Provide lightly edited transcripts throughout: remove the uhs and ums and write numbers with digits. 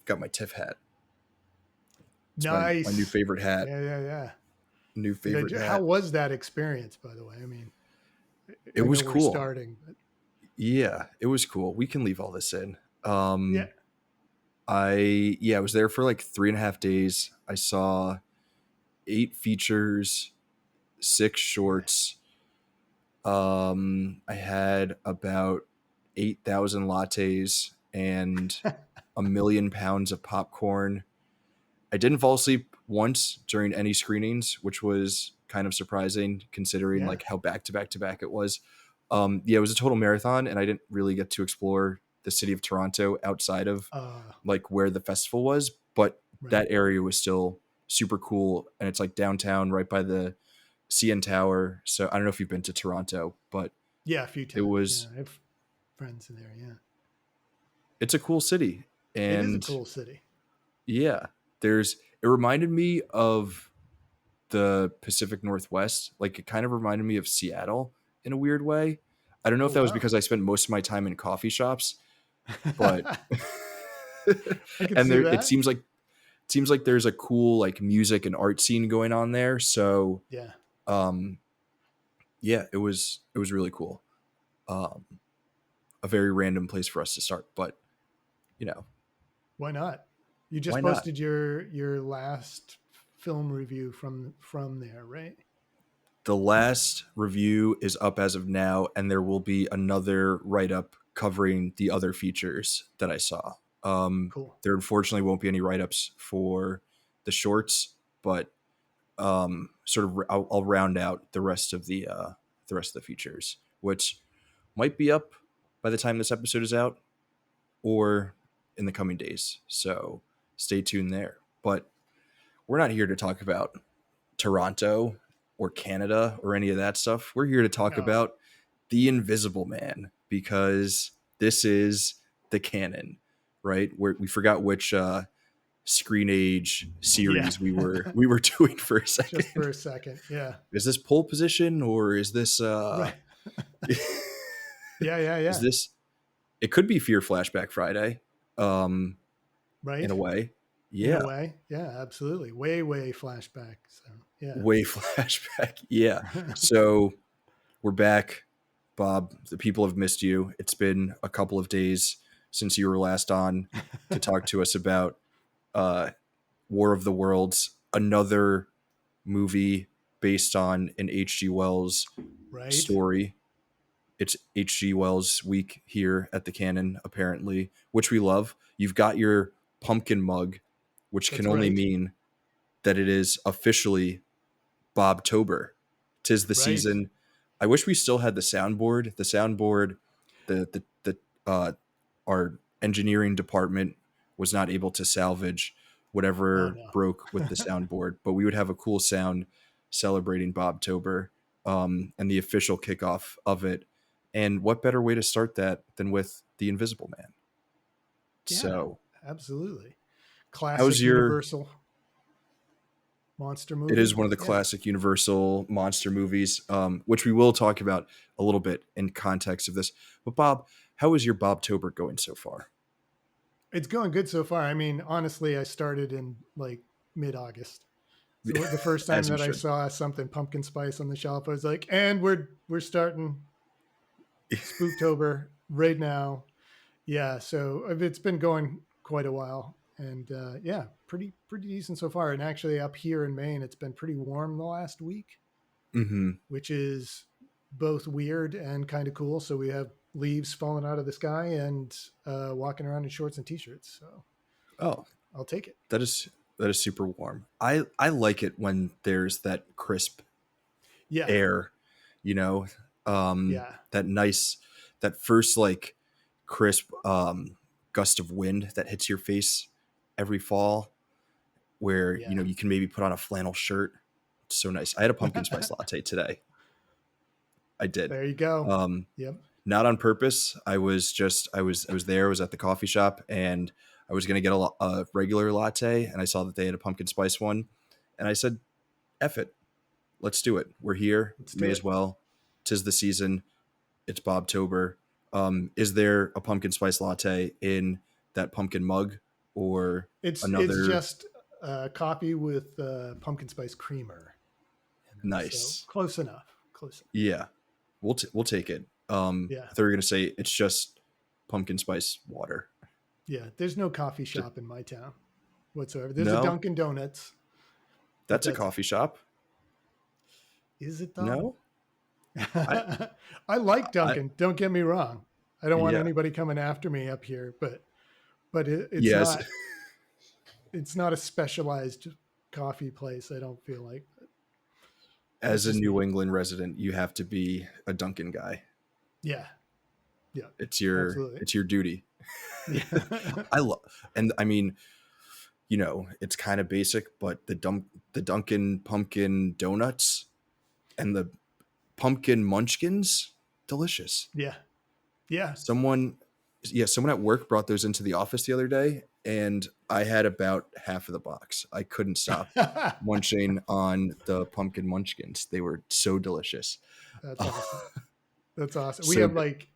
got my TIFF hat. It's my new Nice. favorite hat. Yeah. New favorite How hat. was that experience, by the way? I mean, It I know was we're cool. starting, but Yeah, it was cool. We can leave all this in. yeah. I was there for like 3.5 days. I saw 8 features, 6 Nice. shorts. I had about 8,000 lattes and 1,000,000 pounds of popcorn. I didn't fall asleep once during any screenings, which was kind of surprising considering Yeah. like how back to back to back it was. It was a total marathon, and I didn't really get to explore the city of Toronto outside of like where the festival was, but Right. that area was still super cool, and it's like downtown, right by the CN Tower. So I don't know if you've been to Toronto, but Yeah, a few it times. Yeah, was I have friends in there. Yeah, it's a cool city, it is a and cool city. yeah, it reminded me of the Pacific Northwest. Like it kind of reminded me of Seattle in a weird way. I don't know Oh if that was wow. because I spent most of my time in coffee shops, but I could and see there it that. seems like there's a cool like music and art scene going on there. So Yeah. um yeah, it was really cool. Um a very random place for us to start, but you know, Why not? You why just not? posted your last film review from there, right? The last review is up as of now, and there will be another write up covering the other features that I saw. Cool. There unfortunately won't be any write ups for the shorts, but I'll round out the rest of the features, which might be up by the time this episode is out, or in the coming days. So stay tuned there. But we're not here to talk about Toronto or Canada or any of that stuff. We're here to talk No. about the Invisible Man because this is the canon, right? We forgot which screen age Yeah. series we were doing for a Just for second. a second. Yeah. Is this pole position or is this Right. Yeah. is this it could be Fear Flashback Friday um in Right. a way. In a Yeah. way. Yeah, absolutely. Way flashback. So yeah. Way flashback. Yeah. So we're back, Bob. The people have missed you. It's been a couple of days since you were last on to talk to us about uh, War of the Worlds, another movie based on an H.G. Wells Right. story. It's H.G. Wells week here at the Canon, apparently, which we love. You've got your pumpkin mug, which can That's only right. mean that it is officially Bobtober. 'Tis the Right. season. I wish we still had the soundboard. The our engineering department was not able to salvage Oh whatever no. broke with the soundboard, but we would have a cool sound celebrating Bobtober, and the official kickoff of it. And what better way to start that than with the Invisible Man? Yeah, So, absolutely. how's Classic your Universal monster it is movie. one of the Yeah. classic Universal monster movies, which we will talk about a little bit in context of this. But Bob, how is your Bobtober going so far? It's going good so far. I mean, honestly, I started in like mid-August. So the first time As you that I should. saw something pumpkin spice on the shelf, I was like, and we're starting Spooktober right now. Yeah, so it's been going quite a while, and yeah, pretty decent so far. And actually, up here in Maine, it's been pretty warm the last week, Mm-hmm. which is both weird and kind of cool. So we have leaves falling out of the sky and walking around in shorts and t-shirts. So Oh, I'll take it. that is super warm. I like it when there's that crisp Yeah, air, you know, yeah, that nice that first like crisp gust of wind that hits your face every fall, where yeah. you can maybe put on a flannel shirt. It's so nice. I had a pumpkin spice latte today. I did. There you go. Um, Yep. Not on purpose. I was there. I was at the coffee shop, and I was gonna get a regular latte, and I saw that they had a pumpkin spice one, and I said, "Eff it, let's do it. We're here. Let's May do as it. well. 'Tis the season. It's Bobtober. Is there a pumpkin spice latte in that pumpkin mug, or It's another? just coffee with pumpkin spice creamer. So Nice. close enough. Close enough. Yeah, we'll take it. Yeah. I thought you were gonna say it's just pumpkin spice water. Yeah. There's no coffee Just, shop in my town whatsoever. There's a no, Dunkin' Donuts, but that's a that's it. coffee shop. Is it though? No, I, I like I, Dunkin'. Don't get me wrong. I don't want yeah, anybody coming after me up here, but yes. it's not a specialized coffee place. I don't feel like that's As a just New me. England resident, you have to be a Dunkin' guy. Yeah. Yeah. Absolutely. It's your duty. Yeah. I love, and I mean, it's kind of basic, but the Dunkin' pumpkin donuts and the pumpkin munchkins, delicious. Yeah. Yeah. Someone, yeah, someone at work brought those into the office the other day, and I had about half of the box. I couldn't stop munching on the pumpkin munchkins. They were so delicious. That's awesome. That's awesome. We So have good. like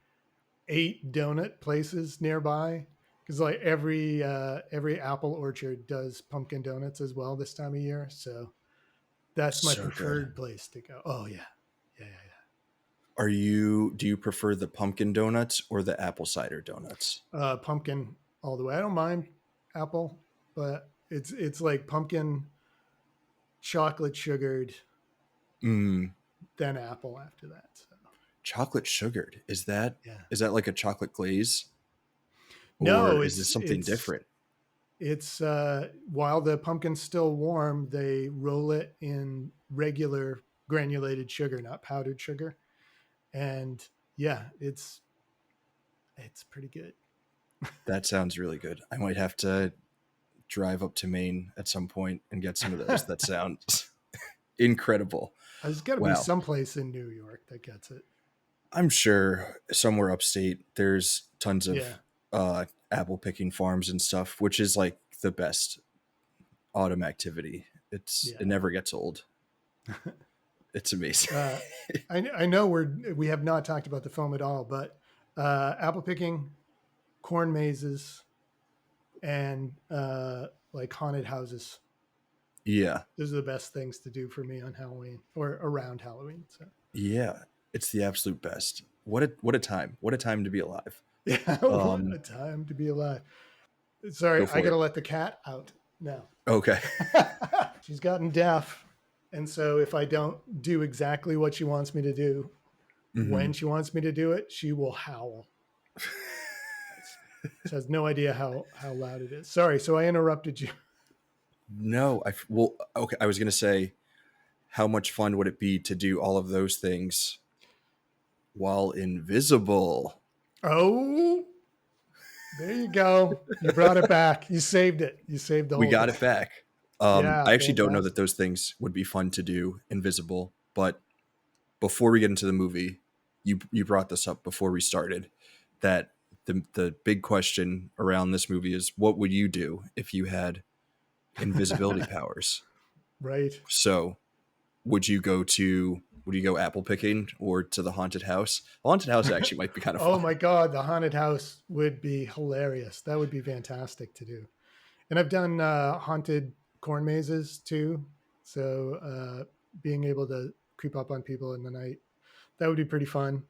8 donut places nearby because like every apple orchard does pumpkin donuts as well this time of year. So that's my So good. preferred place to go. Oh yeah, yeah, yeah, Do you prefer the pumpkin donuts or the apple cider donuts? yeah. Pumpkin all the way. I don't mind apple, but it's like pumpkin, chocolate sugared, Mm, then apple after that. So chocolate sugared. yeah. Is that like a chocolate glaze, or No, is this something different? it's while the pumpkin's still warm, they roll it in regular granulated sugar, not powdered sugar, and yeah, it's pretty good. That sounds really good. I might have to drive up to Maine at some point and get some of those. That sounds incredible. There's got to be Wow. someplace in New York that gets it. I'm sure somewhere upstate there's tons of Yeah, apple picking farms and stuff, which is like the best autumn activity. It yeah. never gets old. It's amazing. Uh, I know we have not talked about the foam at all, but apple picking, corn mazes, and like haunted houses. Yeah. Those are the best things to do for me on Halloween or around Halloween. So Yeah. It's the absolute best. What a time. What a time to be alive. yeah, what a Um time to be alive. Sorry, go I for got it. to let the cat out now. Okay. She's gotten deaf. And so if I don't do exactly what she wants me to do, when Hmm. she wants me to do it, she will howl. She has no idea how loud it is. Sorry, so I interrupted you. No, well, okay, I was going to say how much fun would it be to do all of those things while invisible? Oh, there you go. You brought it back. You saved it. You saved the We whole got thing. it back. Yeah, I actually don't know that fantastic. those things would be fun to do invisible, but before we get into the movie, you brought this up before we started that the big question around this movie is what would you do if you had invisibility powers? Right. So, would you go apple picking or to the haunted house? The haunted house actually might be kind of Oh fun. my God, the haunted house would be hilarious. That would be fantastic to do. And I've done haunted corn mazes too. So being able to creep up on people in the night, that would be pretty fun.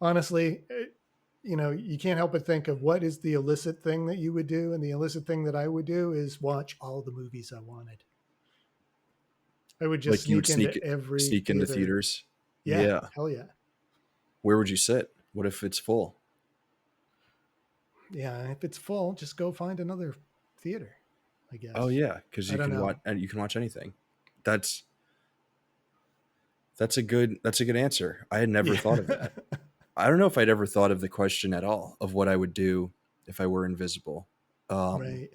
Honestly, you can't help but think of what is the illicit thing that you would do. And the illicit thing that I would do is watch all the movies I wanted. I would just Like you would sneak into every sneak into theater. theaters. Yeah, Yeah. hell yeah. Where would you sit? What if it's full? Yeah, if it's full, just go find another theater, I Oh guess. yeah, because I don't know. you can watch anything. That's that's a good answer. I had never Yeah. thought of that. I don't know if I'd ever thought of the question at all of what I would do if I were invisible. Um, Right.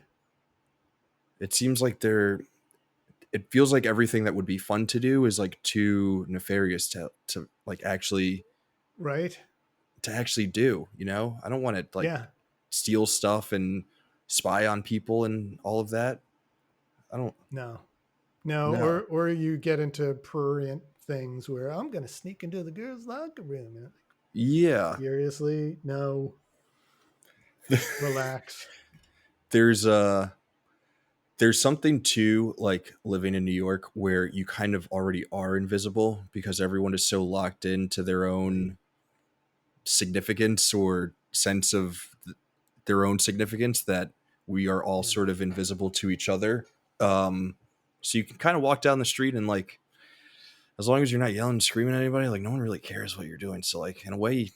it seems like it feels like everything that would be fun to do is like too nefarious to like Right. to actually do, I don't want to like Yeah. steal stuff and spy on people and all of that. I don't No. No. know. Or you get into prurient things where I'm gonna sneak into the girls' locker room. And Yeah. seriously, no. Relax. There's there's something to like living in New York where you kind of already are invisible because everyone is so locked into their Right. own significance or sense of their own significance that we are all Yeah. sort of invisible to each other. Um, so you can kind of walk down the street and like, as long as you're not yelling and screaming at anybody, like no one really cares what you're doing. So like in a way,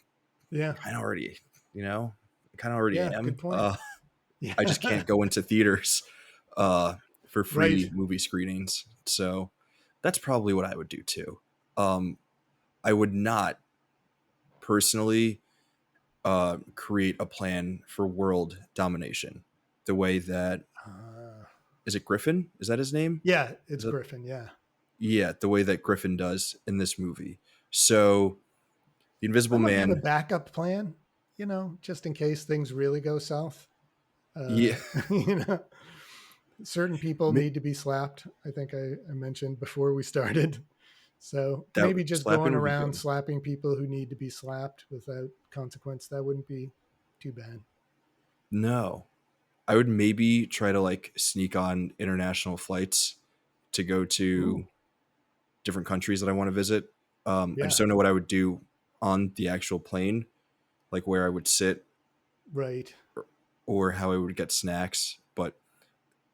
Yeah. kind of already, you know, kind of already Yeah. Good am. point. I just Yeah. can't go into theaters for Right. free movie screenings. So that's probably what I would do too. Um, I would not personally create a plan for world domination the way that Uh, is it Griffin? Is that his name? yeah. It's Is that Griffin. Yeah. yeah, the way that Griffin does in this movie. So the Invisible I'd love to have a Man, backup plan, just in case things really go south. yeah, You know, certain people ma- need to be slapped. I think I mentioned before we started. So that maybe just slapping going would be around good. slapping people who need to be slapped without consequence, that wouldn't be too bad. No, I would maybe try to like sneak on international flights to go Ooh, to different countries that I want to visit. I just yeah, don't know what I would do on the actual plane, like where I would sit right. or how I would get snacks, but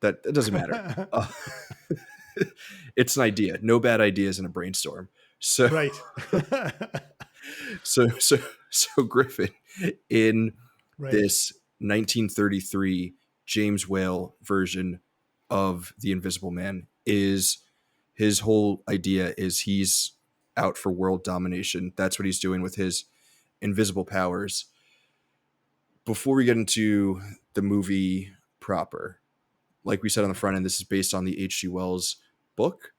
that it doesn't matter. Uh, it's an idea. No bad ideas in a brainstorm. So, Right. so, so, so Griffin in Right. this 1933 James Whale version of The Invisible Man is his whole idea is he's out for world domination. That's what he's doing with his invisible powers. Before we get into the movie proper, like we said on the front end, this is based on the H.G. Wells book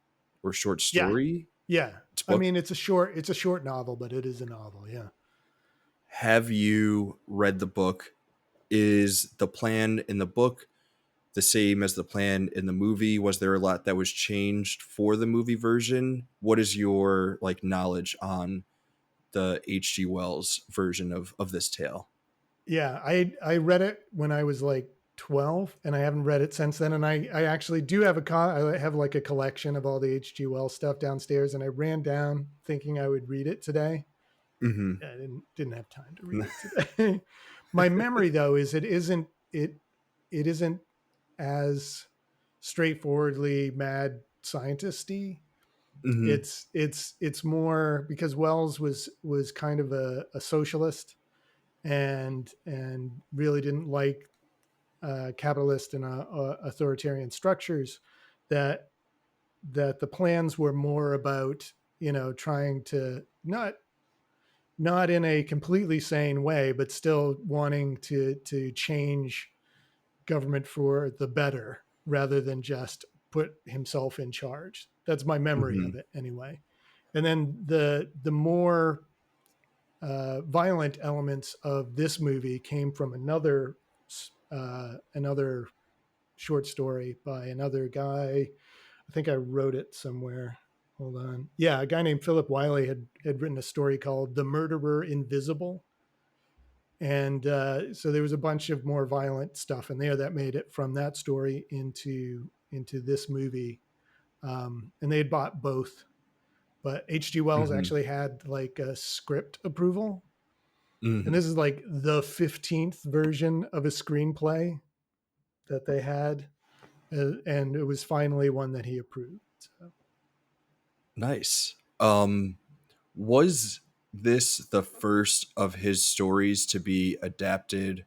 or short Yeah. story. Yeah. It's I book. mean, it's a short novel, but it is a novel. Yeah. Have you read the book? Is the plan in the book the same as the plan in the movie? Was there a lot that was changed for the movie version? What is your like knowledge on the H.G. Wells version of this tale? Yeah. I read it when I was like 12 and I haven't read it since then. And I actually do have I have like a collection of all the H.G. Wells stuff downstairs. And I ran down thinking I would read it today. Mm-hmm. I didn't have time to read it today. My memory though is it isn't as straightforwardly mad scientisty. Mm-hmm. It's more because Wells was kind of a socialist and really didn't like capitalist and authoritarian structures that that the plans were more about trying to not in a completely sane way, but still wanting to change government for the better rather than just put himself in charge. That's my memory Mm-hmm. of it anyway. And then the more violent elements of this movie came from another short story by another guy. I think I wrote it somewhere. Hold on. Yeah, a guy named Philip Wiley had written a story called "The Murderer Invisible," and so there was a bunch of more violent stuff in there that made it from that story into this movie. And they had bought both, but H.G. Wells Mm-hmm. actually had like a script approval, and Mm-hmm. this is like the 15th version of a screenplay that they had, and it was finally one that he approved. So. Nice. Was this the first of his stories to be adapted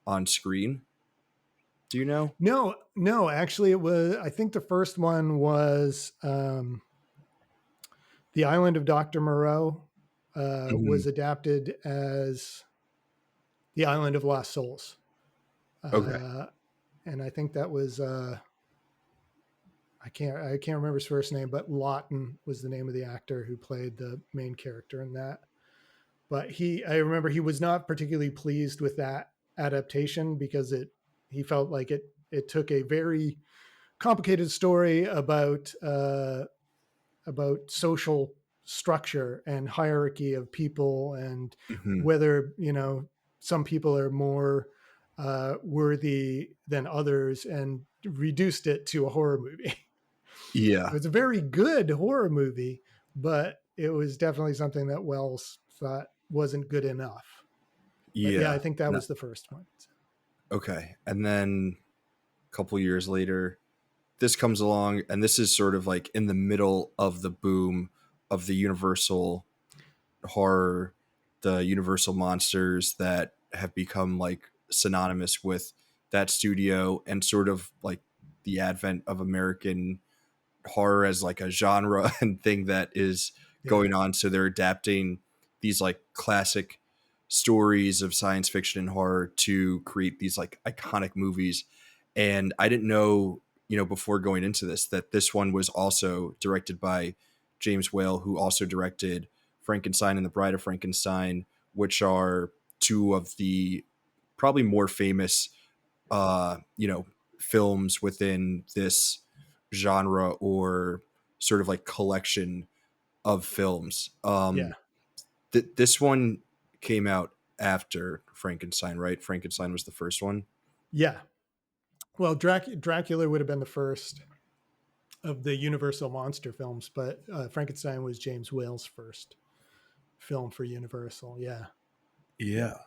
on screen? Do you know? No, no, actually, it was. I think the first one was the Island of Doctor Moreau was Hmm. adapted as the Island of Lost Souls, Okay. uh, and I think that was I can't remember his first name, but Lawton was the name of the actor who played the main character in that. But I remember he was not particularly pleased with that adaptation because he felt like it took a very complicated story about social structure and hierarchy of people and Hmm. whether some people are more worthy than others and reduced it to a horror movie. It Yeah. was a very good horror movie, but it was definitely something that Wells thought wasn't good enough. But yeah, I Yeah. think that No. was the first one. Okay. And then a couple years later, this comes along, and this is sort of like in the middle of the boom of the Universal horror, the Universal monsters that have become like synonymous with that studio, and sort of like the advent of American horror as like a genre and thing that is Yeah, going on. So they're adapting these like classic stories of science fiction and horror to create these like iconic movies. And I didn't know, before going into this, that this one was also directed by James Whale, who also directed Frankenstein and the Bride of Frankenstein, which are two of the probably more famous uh, you know, films within this genre, or sort of like collection of films. yeah, This one came out after Frankenstein, right? Frankenstein was the first one. yeah. Well, Dracula would have been the first of the Universal monster films, but Frankenstein was James Whale's first film for Universal. Yeah, yeah. Yeah.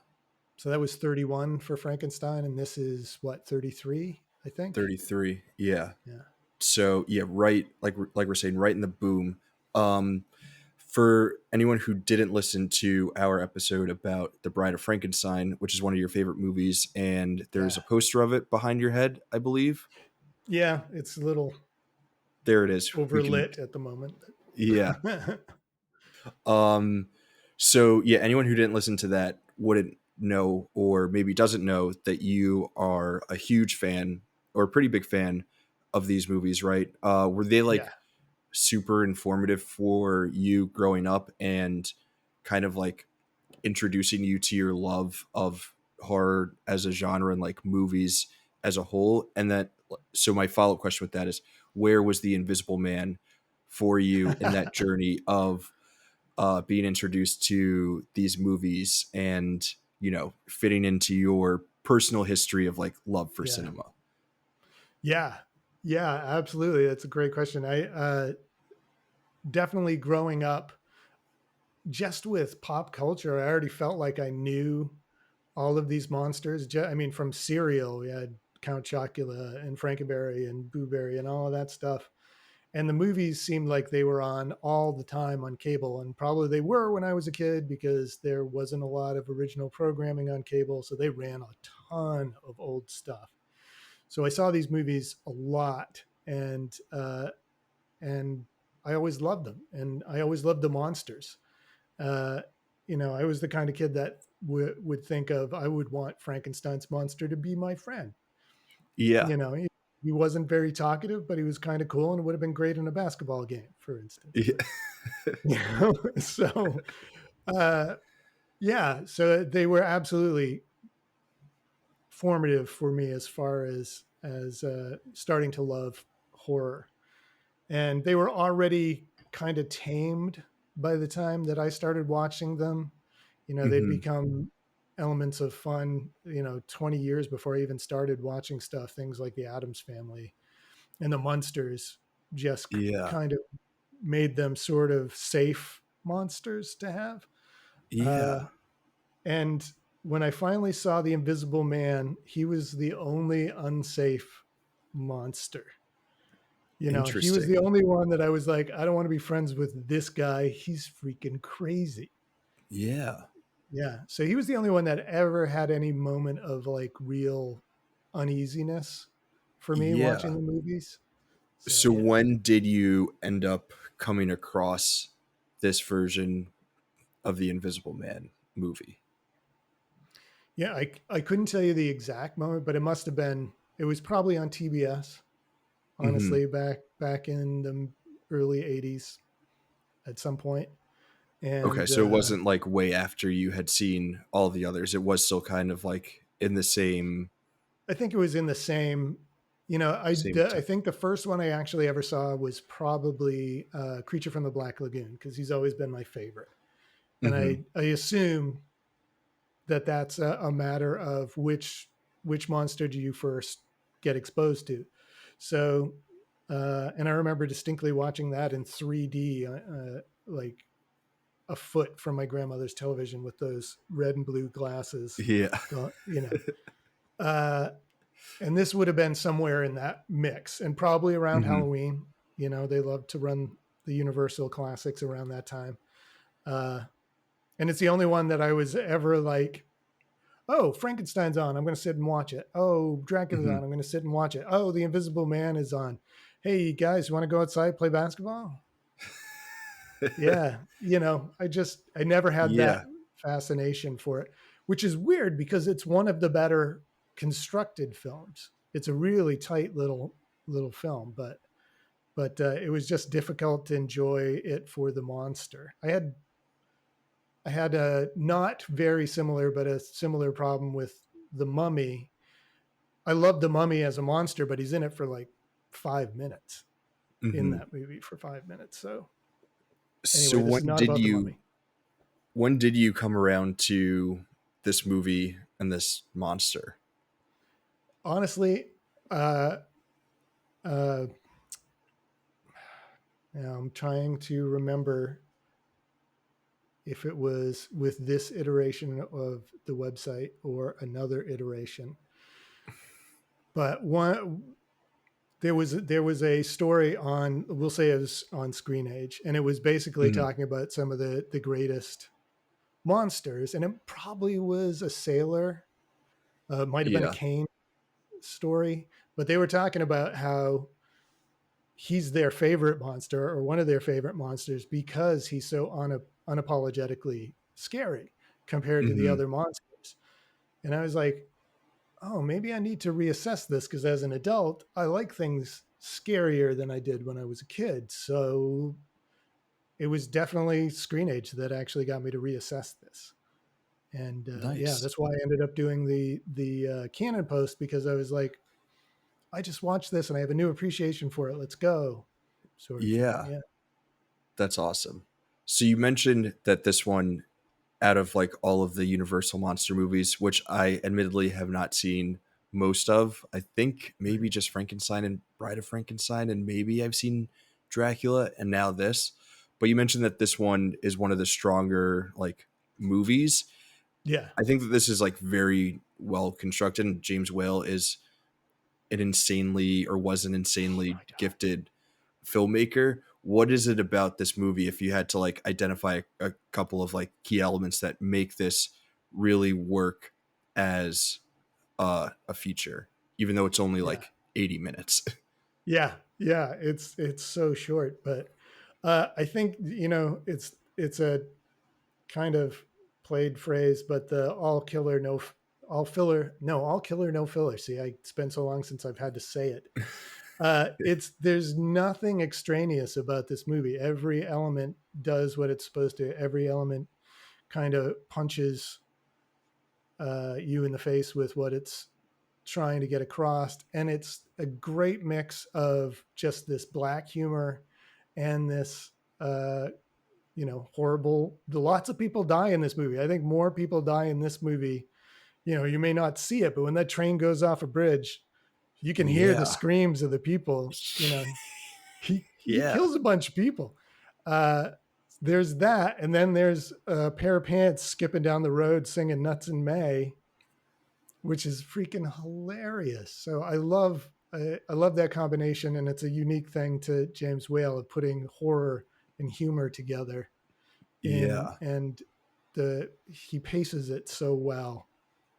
So that was 31 for Frankenstein, and this is what, 33, I think. 33. Yeah. Yeah, So yeah, right, like we're saying, right in the boom. Um, for anyone who didn't listen to our episode about The Bride of Frankenstein, which is one of your favorite movies, and there's yeah, a poster of it behind your head, I believe. yeah. It's a little There it is. We can, overlit at the moment. yeah. Um, so yeah, anyone who didn't listen to that wouldn't know, or maybe doesn't know, that you are a huge fan, or a pretty big fan, of these movies, right? Were they Yeah, like super informative for you growing up, and kind of like introducing you to your love of horror as a genre and like movies as a whole? And that, so my follow-up question with that is, where was the Invisible Man for you in that journey of being introduced to these movies, and fitting into your personal history of like love for yeah, cinema? yeah, yeah. Absolutely, that's a great question. I definitely growing up just with pop culture, I already felt like I knew all of these monsters. I mean, from Serial, we had Count Chocula and Frankenberry and Boo Berry and all of that stuff. And the movies seemed like they were on all the time on cable, and probably they were when I was a kid because there wasn't a lot of original programming on cable, so they ran a ton of old stuff. So I saw these movies a lot, and I always loved them, and I always loved the monsters. Uh, I was the kind of kid that would think of, I would want Frankenstein's monster to be my friend. Yeah. You know, he wasn't very talkative, but he was kind of cool and would have been great in a basketball game, for instance. Yeah. So uh, yeah, so they were absolutely formative for me as far as starting to love horror, and they were already kind of tamed by the time that I started watching them. They'd Hmm. become elements of fun, 20 years before I even started watching stuff, things like the Addams Family and the Munsters just Yeah. kind of made them sort of safe monsters to have. Uh, Yeah. and when I finally saw the Invisible Man, he was the only unsafe monster. He was the Interesting. only one that I was like, I don't want to be friends with this guy. He's freaking crazy. Yeah. Yeah. So he was the only one that ever had any moment of like real uneasiness for me watching Yeah. the movies. So So yeah. when did you end up coming across this version of the Invisible Man movie? Yeah, I couldn't tell you the exact moment, but it was probably on TBS, Hmm. honestly, back in the early 80s at some point. Okay, And so it wasn't like way after you had seen all the others. It was still kind of like in the I think it was in the same, same I time. think the first one I actually ever saw was probably Creature from the Black Lagoon, because he's always been my favorite. And Hmm. I assume that that's a matter of which monster do you first get exposed to. So, and I remember distinctly watching that in 3D, like a foot from my grandmother's television with those red and blue glasses. Yeah. You know, uh, and this would have been somewhere in that mix, and probably around Hmm. Halloween. You know, they love to run the Universal classics around that time, uh, and it's the only one that I was ever like, oh, Frankenstein's on. I'm going to sit and watch it. Oh, Dracula's Hmm. on. I'm going to sit and watch it. Oh, The Invisible Man is on. Hey, guys, you want to go outside play basketball? Yeah. You know, I never had Yeah. that fascination for it, which is weird because it's one of the better constructed films. It's a really tight little film, but it was just difficult to enjoy it for the monster. I had a not very similar, but a similar problem with the Mummy. I love the Mummy as a monster, but he's in it for like 5 minutes in Hmm. that movie for 5 minutes. So So anyway, this is not about the Mummy. when did you come around to this movie and this monster? Honestly, uh, uh, now I'm trying to remember if it was with this iteration of the website or another iteration. But one there was a story on, we'll say it was on Screen Age, and it was basically Hmm. talking about some of the greatest monsters, and it probably was a sailor, might have been a Yeah. Kane story, but they were talking about how he's their favorite monster or one of their favorite monsters because he's so unapologetically scary compared to the Hmm. other monsters. And I was like, oh, maybe I need to reassess this because as an adult, I like things scarier than I did when I was a kid. So it was definitely Screen Age that actually got me to reassess this. And yeah, Nice. that's why I ended up doing the Canon post, because I was like, I just watched this and I have a new appreciation for it. Let's go, sort of thing. Yeah. Yeah, That's awesome. So you mentioned that this one, out of like all of the Universal monster movies, which I admittedly have not seen most of, I think right. maybe just Frankenstein and Bride of Frankenstein, and maybe I've seen Dracula and now this. But you mentioned that this one is one of the stronger like movies. Yeah. I think that this is like very well constructed, and James Whale is an insanely or was an Oh insanely my god. gifted filmmaker. What is it about this movie, if you had to like identify a couple of like key elements that make this really work as a feature, even though it's only Yeah. like 80 minutes? Yeah. Yeah. It's so short, but I think it's a kind of played phrase, but the all killer no all filler no all killer no filler. See, I spent so long since I've had to say it. It's There's nothing extraneous about this movie. Every element does what it's supposed to. Every element kind of punches you in the face with what it's trying to get across, and it's a great mix of just this black humor and this horrible. Lots of people die in this movie. I think more people die in this movie. You may not see it, but when that train goes off a bridge, you can hear the Yeah. screams of the people. He Yeah. kills a bunch of people. Uh, there's that, and then there's a pair of pants skipping down the road singing "Nuts in May," which is freaking hilarious. So I love that combination, and it's a unique thing to James Whale of putting horror and humor together in, Yeah. and the he paces it so well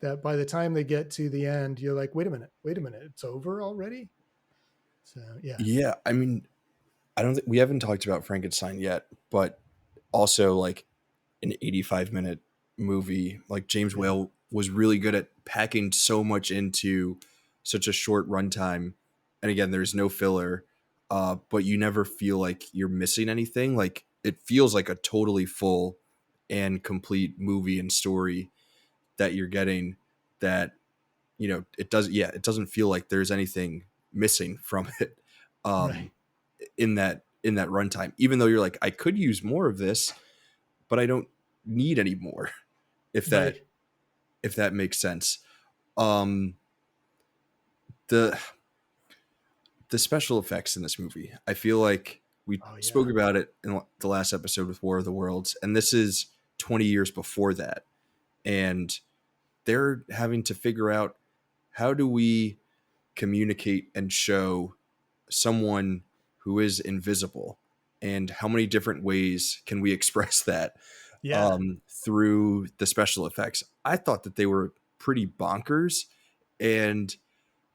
that by the time they get to the end, you're like, wait a minute, it's over already. So yeah, Yeah. I mean, I don't think we haven't talked about Frankenstein yet, but also like an 85-minute movie. Like James yeah, Whale was really good at packing so much into such a short runtime. And again, there's no filler, but you never feel like you're missing anything. Like it feels like a totally full and complete movie and story that you're getting. That it doesn't feel like there's anything missing from it. right, Um, in that runtime, even though you're like, I could use more of this, but I don't need any more. If that right, if that makes sense. Um, the the special effects in this movie. I feel like we Oh spoke yeah. about it in the last episode with War of the Worlds, and this is 20 years before that. And they're having to figure out, how do we communicate and show someone who is invisible, and how many different ways can we express that Yeah. through the special effects. I thought that they were pretty bonkers, and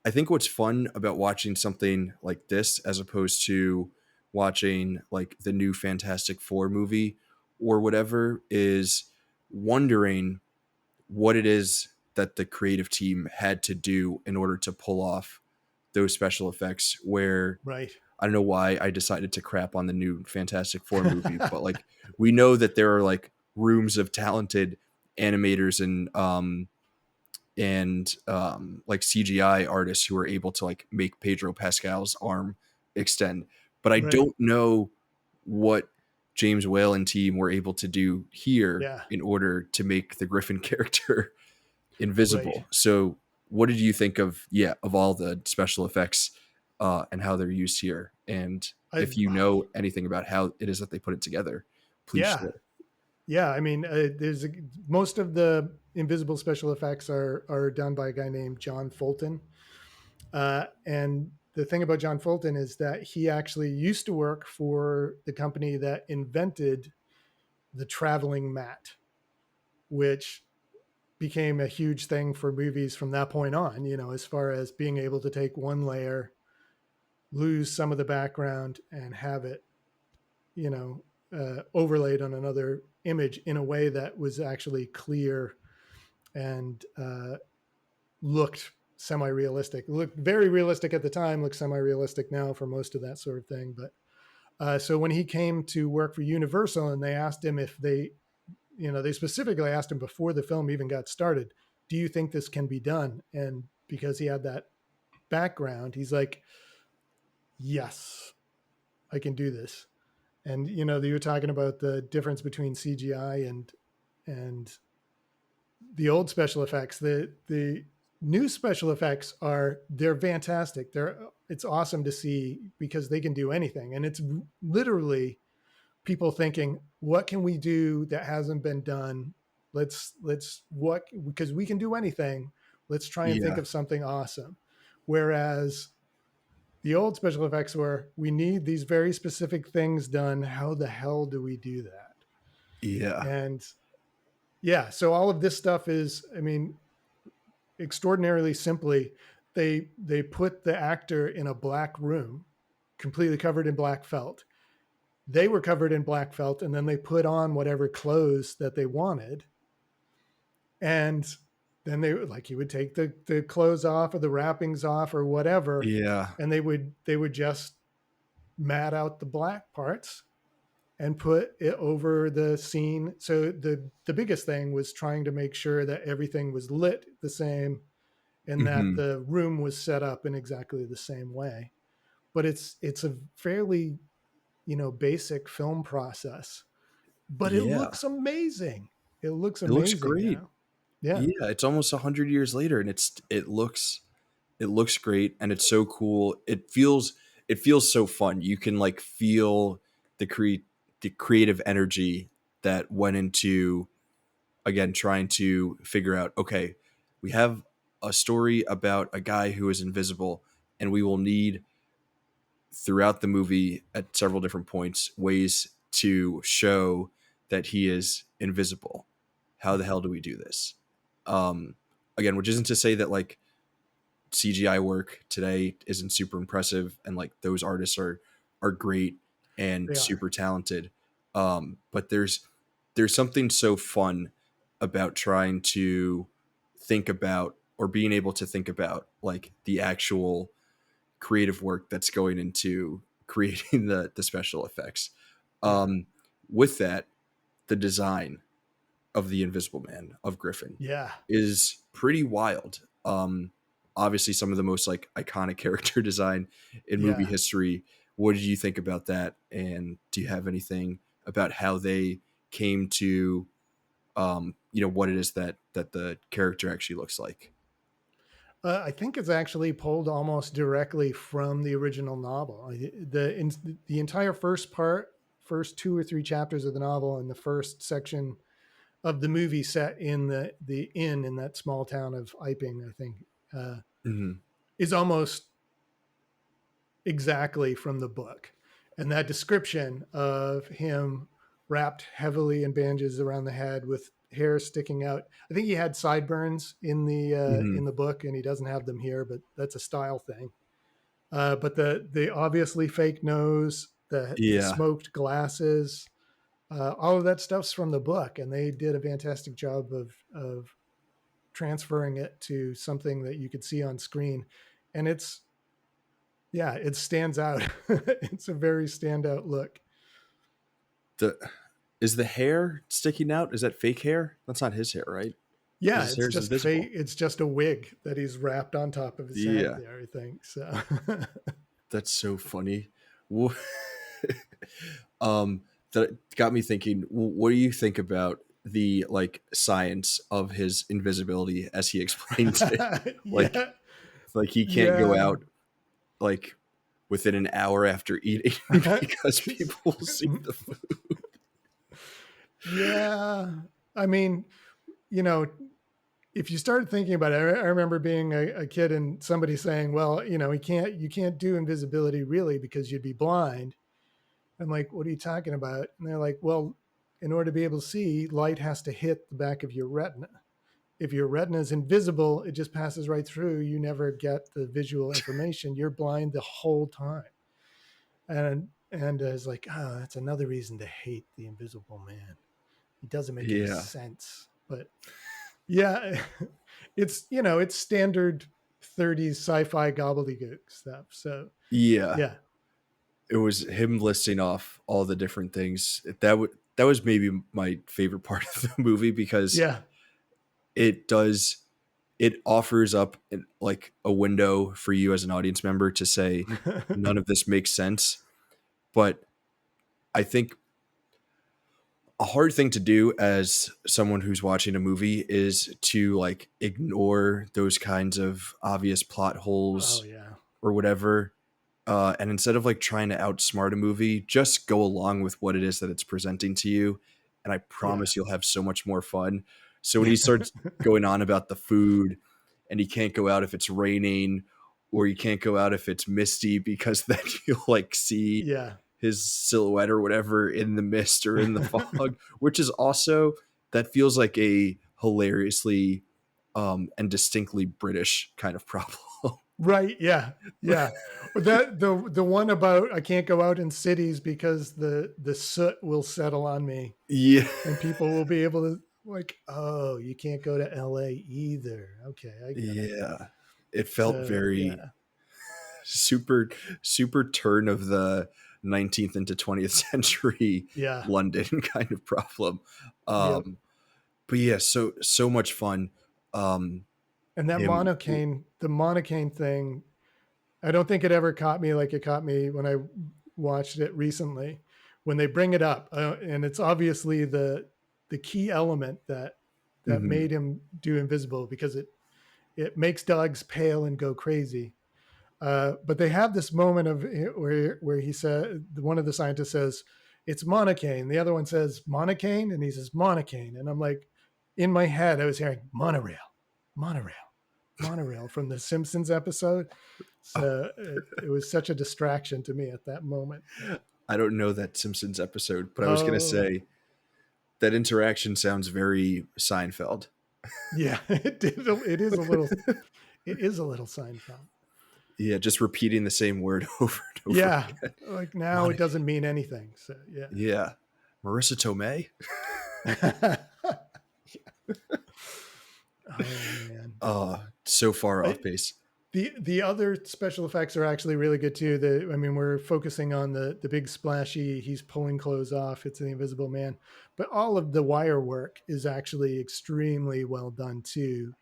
I think what's fun about watching something like this as opposed to watching like the new Fantastic Four movie or whatever is wondering what it is that the creative team had to do in order to pull off those special effects. Where Right. I don't know why I decided to crap on the new Fantastic Four movie, but like we know that there are like rooms of talented animators and like CGI artists who are able to like make Pedro Pascal's arm extend. But I Right. don't know what James Whale and team were able to do here Yeah. in order to make the Griffin character Right. invisible. So what did you think of, of all the special effects and how they're used here? And I if you know anything about how it is that they put it together, please yeah. share. Yeah, I mean, most of the invisible special effects are done by a guy named John Fulton, and the thing about John Fulton is that he actually used to work for the company that invented the traveling mat, which became a huge thing for movies from that point on. You know, as far as being able to take one layer, lose some of the background, and have it, you know, overlaid on another image in a way that was actually clear and looked semi-realistic. Looked very realistic at the time, looks semi-realistic now for most of that sort of thing. But so when he came to work for Universal and they asked him if they, you know, they specifically asked him before the film even got started, do you think this can be done? And because he had that background, he's like, yes, I can do this. And you know, you were talking about the difference between CGI and the old special effects. The new special effects they're fantastic. It's awesome to see because they can do anything, and it's literally people thinking, what can we do that hasn't been done? Let's what because we can do anything. Let's try and think Yeah. of something awesome. Whereas the old special effects were, we need these very specific things done. How the hell do we do that? Yeah. And yeah, so all of this stuff is, I mean, extraordinarily simply, they put the actor in a black room, completely covered in black felt. They were covered in black felt, and then they put on whatever clothes that they wanted, and then they like he would take the clothes off or the wrappings off or whatever, Yeah. and they would just mat out the black parts and put it over the scene. So the biggest thing was trying to make sure that everything was lit the same and that Hmm. the room was set up in exactly the same way. But it's a fairly, you know, basic film process, but it Yeah. looks amazing. It looks It looks amazing great. now. Yeah. Yeah. It's almost 100 years later, and it looks great, and it's so cool. It feels so fun. You can like feel the creative energy that went into, again, trying to figure out, okay, we have a story about a guy who is invisible, and we will need throughout the movie at several different points ways to show that he is invisible. How the hell do we do this? Um, Again, which isn't to say that like CGI work today isn't super impressive, and like those artists are great and They are. super talented. But there's something so fun about trying to think about, or being able to think about, like the actual creative work that's going into creating the special effects. Yeah. Um, with that, the design of the Invisible Man, of Griffin, Yeah. is pretty wild. Obviously, some of the most like iconic character design in movie Yeah. history. What did you think about that? And do you have anything about how they came to, what it is that the character actually looks like? I think it's actually pulled almost directly from the original novel. The entire first part, first 2 or 3 chapters of the novel, and the first section of the movie set in the inn in that small town of Iping, I think, Hmm. is almost exactly from the book. And that description of him wrapped heavily in bandages around the head with hair sticking out. I think he had sideburns Hmm. in the book, and he doesn't have them here, but that's a style thing. But the obviously fake nose, the Yeah. smoked glasses, all of that stuff's from the book, and they did a fantastic job of transferring it to something that you could see on screen. And it's yeah, it stands out. It's a very standout look. The is the hair sticking out? Is that fake hair? That's not his hair, right? Because Yeah, his it's hair is just fake. invisible. It's just a wig that he's wrapped on top of his head Yeah, there, I think. So that's so funny. um, that got me thinking. What do you think about the like science of his invisibility as he explains it? Like, yeah, like he can't go yeah. out like within an hour after eating because people will see the food. Yeah. I mean, you know, if you started thinking about it, I remember being a kid and somebody saying, "Well, you can't do invisibility really because you'd be blind." I'm like, "What are you talking about?" And they're like, "Well, in order to be able to see, light has to hit the back of your retina. If your retina is invisible, it just passes right through. You never get the visual information. You're blind the whole time." And it's like, oh, that's another reason to hate the Invisible Man. He doesn't make any Yeah, sense. But yeah, it's standard 30s sci-fi gobbledygook stuff. So yeah. yeah, It was him listing off all the different things. That was maybe my favorite part of the movie because yeah, it does it offers up like a window for you as an audience member to say none of this makes sense. But I think a hard thing to do as someone who's watching a movie is to like ignore those kinds of obvious plot oh holes yeah, or whatever. And instead of like trying to outsmart a movie, just go along with what it is that it's presenting to you. And I yeah, promise you'll have so much more fun. So when he starts going on about the food and he can't go out if it's raining or you can't go out if it's misty because then you'll like see yeah. his silhouette or whatever in the mist or in the fog, which is also that feels like a hilariously and distinctly British kind of problem. Right. Yeah. Yeah. Or that the one about I can't go out in cities because the soot will settle on me Yeah. and people will be able to like, oh, you can't go to LA either. Okay, I get it. Yeah. It felt So very yeah. super super turn of the 19th into 20th century Yeah. London kind of problem. Yep. Um but yeah, so much fun. Um And that him the monocaine thing, I don't think it ever caught me like it caught me when I watched it recently. When they bring it up, and it's obviously the key element that mhm, made him do invisible because it makes dogs pale and go crazy. But they have this moment of where he said one of the scientists says it's monocaine, the other one says monocaine, and he says monocaine, and I'm like, in my head I was hearing monorail, monorail, monorail from the Simpsons episode. So it was such a distraction to me at that moment. I don't know that Simpsons episode, but I was going to Oh say that interaction sounds very Seinfeld. yeah, it did. It is a little. It is a little Seinfeld. Yeah, just repeating the same word over and over Yeah, again. like now it Monica. doesn't mean anything. So yeah. Yeah. Marissa Tomei? Oh man. So far off I, base. the other special effects are actually really good too. I mean, we're focusing on the big splashy. He's pulling clothes off. It's the Invisible Man, but all of the wire work is actually extremely well done too.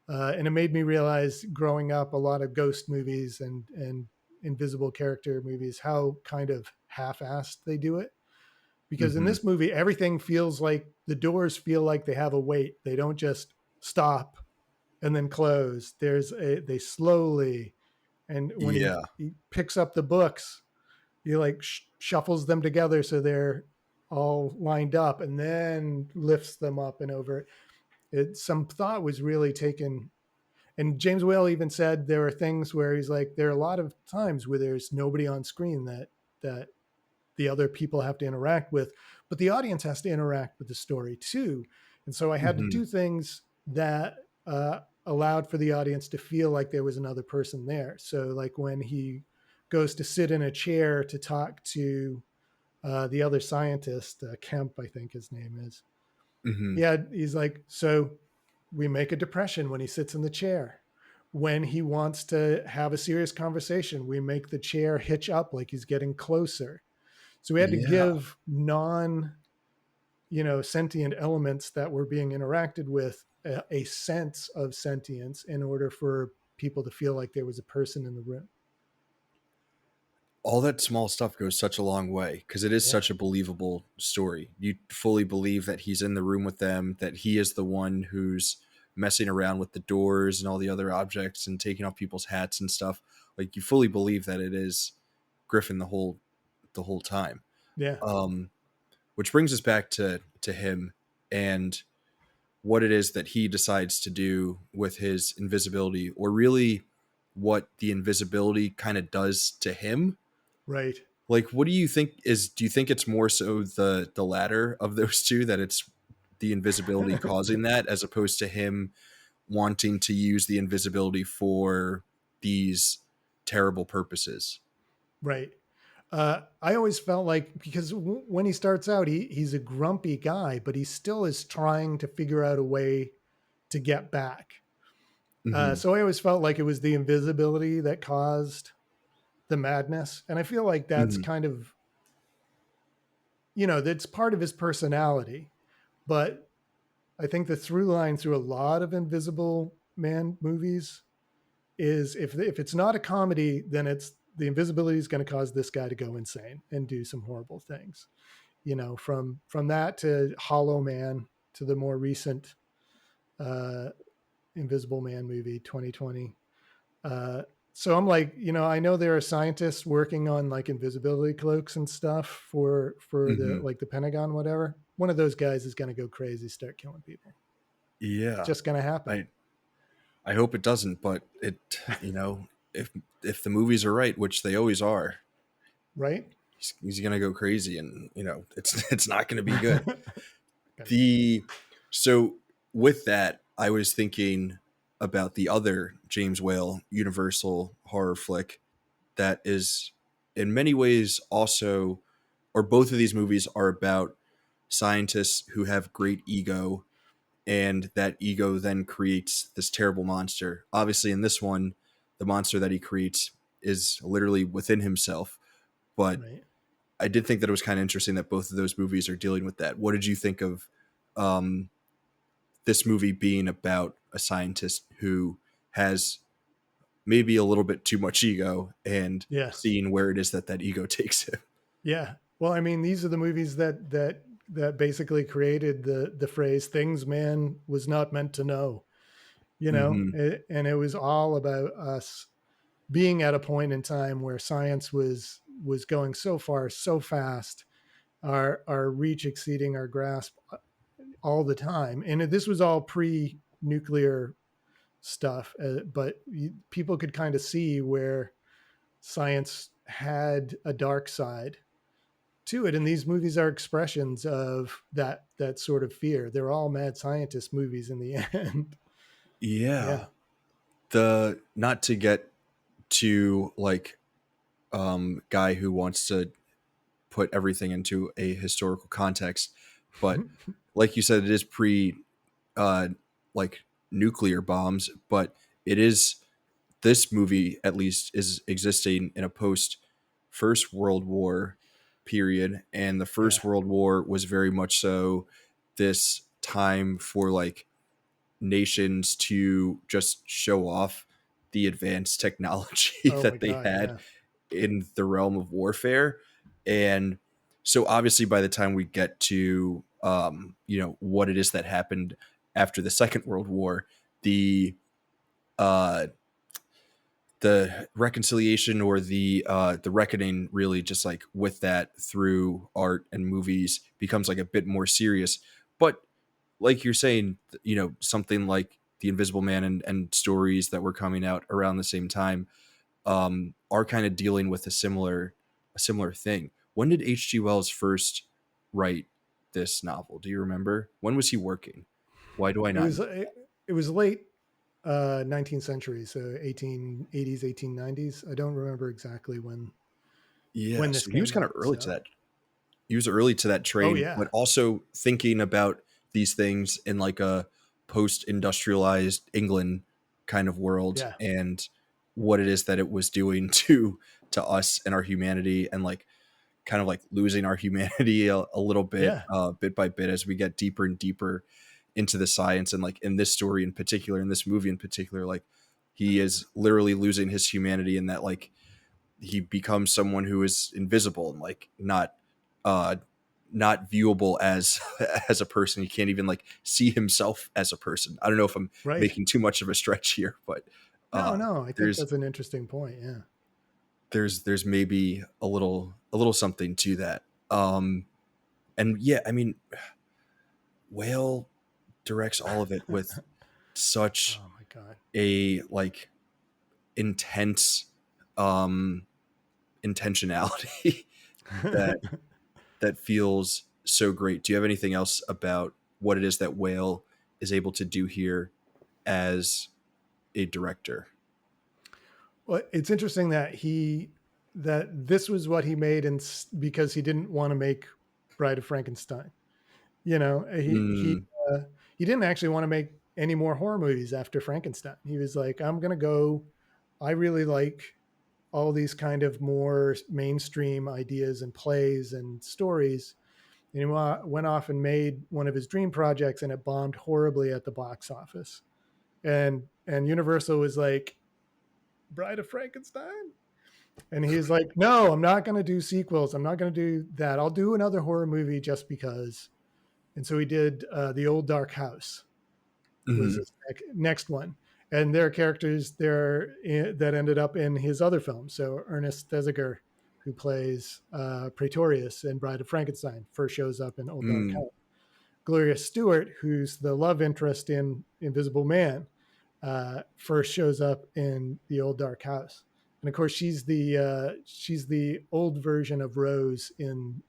And it made me realize, growing up, a lot of ghost movies and invisible character movies, how kind of half-assed they do it. Because in Hmm. this movie, everything feels like the doors feel like they have a weight. They don't just stop and then close. They slowly, and when Yeah. he picks up the books, he like shuffles them together so they're all lined up, and then lifts them up and over. Some thought was really taken. And James Whale even said there are things where he's like, there are a lot of times where there's nobody on screen that the other people have to interact with, but the audience has to interact with the story too. And so I had to Hmm. do things that allowed for the audience to feel like there was another person there. So, like when he goes to sit in a chair to talk to the other scientist, Kemp, I think his name is. Hmm. Yeah, he's like, so we make a depression when he sits in the chair. When he wants to have a serious conversation, we make the chair hitch up like he's getting closer. So we had to Yeah. give sentient elements that were being interacted with a sense of sentience in order for people to feel like there was a person in the room. All that small stuff goes such a long way because it is Yeah. such a believable story. You fully believe that he's in the room with them, that he is the one who's messing around with the doors and all the other objects and taking off people's hats and stuff. Like you fully believe that it is Griffin the whole time. Yeah. Um, which brings us back to him and what it is that he decides to do with his invisibility, or really what the invisibility kind of does to him. Right. Like, what do you think is? Do you think it's more so the latter of those two, that it's the invisibility causing that, as opposed to him wanting to use the invisibility for these terrible purposes? Right. I always felt like because when he starts out, he's a grumpy guy, but he still is trying to figure out a way to get back. Hmm. So I always felt like it was the invisibility that caused the madness, and I feel like that's Hmm. kind of that's part of his personality. But I think the through line through a lot of Invisible Man movies is if it's not a comedy, then it's the invisibility is going to cause this guy to go insane and do some horrible things. From that to Hollow Man to the more recent uh, Invisible Man movie 2020. Uh, so I'm like, I know there are scientists working on like invisibility cloaks and stuff for the Hmm. like the Pentagon, whatever. One of those guys is going to go crazy, start killing people. It's Yeah, just going to happen, I hope it doesn't, but if the movies are right, which they always are, right? he's gonna go crazy, and it's not gonna be good. Okay. The So with that, I was thinking about the other James Whale Universal horror flick that is in many ways also, or both of these movies are about scientists who have great ego, and that ego then creates this terrible monster. Obviously, in this one, the monster that he creates is literally within himself. But Right. I did think that it was kind of interesting that both of those movies are dealing with that. What did you think of um, this movie being about a scientist who has maybe a little bit too much ego, and Yeah. seeing where it is that ego takes him? Yeah. Well, I mean, these are the movies that basically created the phrase "things man was not meant to know." Hmm. And it was all about us being at a point in time where science was going so far, so fast, our reach exceeding our grasp all the time. And this was all pre-nuclear stuff, but people could kind of see where science had a dark side to it, and these movies are expressions of that sort of fear. They're all mad scientist movies in the end. Yeah. Yeah. The Not to get to like guy who wants to put everything into a historical context, but like you said, it is pre uh like nuclear bombs, but it is, this movie at least is existing in a post First World War period, and the Yeah. First World War was very much so this time for like nations to just show off the advanced technology Oh my that they god. had Yeah. in the realm of warfare. And so obviously by the time we get to what it is that happened after the Second World War, the uh the reconciliation or the reckoning really just like with that through art and movies becomes like a bit more serious. But like you're saying, something like The Invisible Man and stories that were coming out around the same time are kind of dealing with a similar thing. When did H.G. Wells first write this novel? Do you remember? When was he working? Why do I It not was know? it was late 19th century, so 1880s, 1890s. I don't remember exactly Yeah, when this so he was came kind of out. early to So, that. He was early to that oh train, yeah, but also thinking about these things in like a post-industrialized England kind of world yeah, and what it is that it was doing to us and our humanity, and like kind of like losing our humanity a little bit, yeah. bit by bit, as we get deeper and deeper into the science. And like in this story in particular, in this movie in particular, like he is literally losing his humanity in that like he becomes someone who is invisible and like uh not viewable as as a person. He can't even like see himself as a person. I don't know if I'm Right. making too much of a stretch here, but No, uh no. I think there's that's an interesting point. Yeah. there's maybe a little something to that. And yeah, I mean, Whale directs all of it with such Oh my god. a like intense um intentionality that that feels so great. Do you have anything else about what it is that Whale is able to do here as a director? Well, it's interesting that this was what he made, and because he didn't want to make Bride of Frankenstein. You know, Mm, uh, he didn't actually want to make any more horror movies after Frankenstein. He was like, I'm gonna go. I really like all these kind of more mainstream ideas and plays and stories. And he went off and made one of his dream projects, and it bombed horribly at the box office. And Universal was like, Bride of Frankenstein? And he's like, no, I'm not going to do sequels. I'm not going to do that. I'll do another horror movie just because. And so he did The Old Dark House was mhm, his next one. And there are characters there that ended up in his other films. So Ernest Thesiger, who plays Praetorius in Bride of Frankenstein, first shows up in Old Dark mm, House. Gloria Stewart, who's the love interest in Invisible Man, first shows up in The Old Dark House, and of course she's the old version of Rose in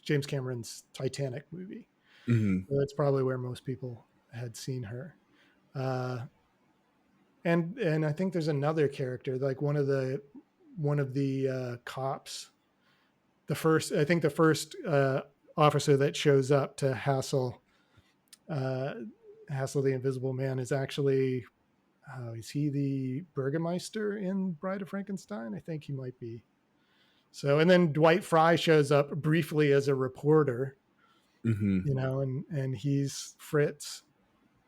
James Cameron's Titanic movie. mhm, So that's probably where most people had seen her. Uh, and I think there's another character, like one of the cops. The first officer that shows up to uh, hassle the Invisible Man is actually, is he the Burgermeister in Bride of Frankenstein? I think he might be. So, and then Dwight Fry shows up briefly as a reporter, mhm. and he's Fritz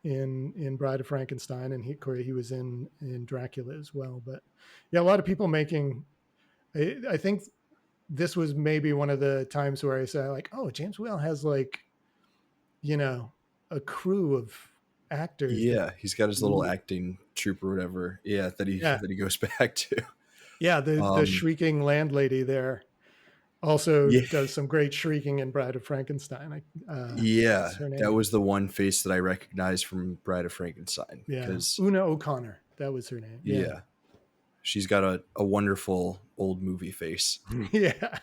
in Bride of Frankenstein, and he was in Dracula as well. But yeah, a lot of people making. I think this was maybe one of the times where I said like, oh, James Whale has like, you know, a crew of actors that Yeah, he's got his little he, acting troupe or whatever. Yeah, that he yeah, that he goes back to. yeah, the Um, shrieking landlady there also yeah, does some great shrieking in Bride of Frankenstein. yeah, What's her that name? was the one face that I recognized from Bride of Frankenstein Yeah, because Una O'Connor. That was her name. Yeah, yeah, she's got a wonderful old movie face. yeah.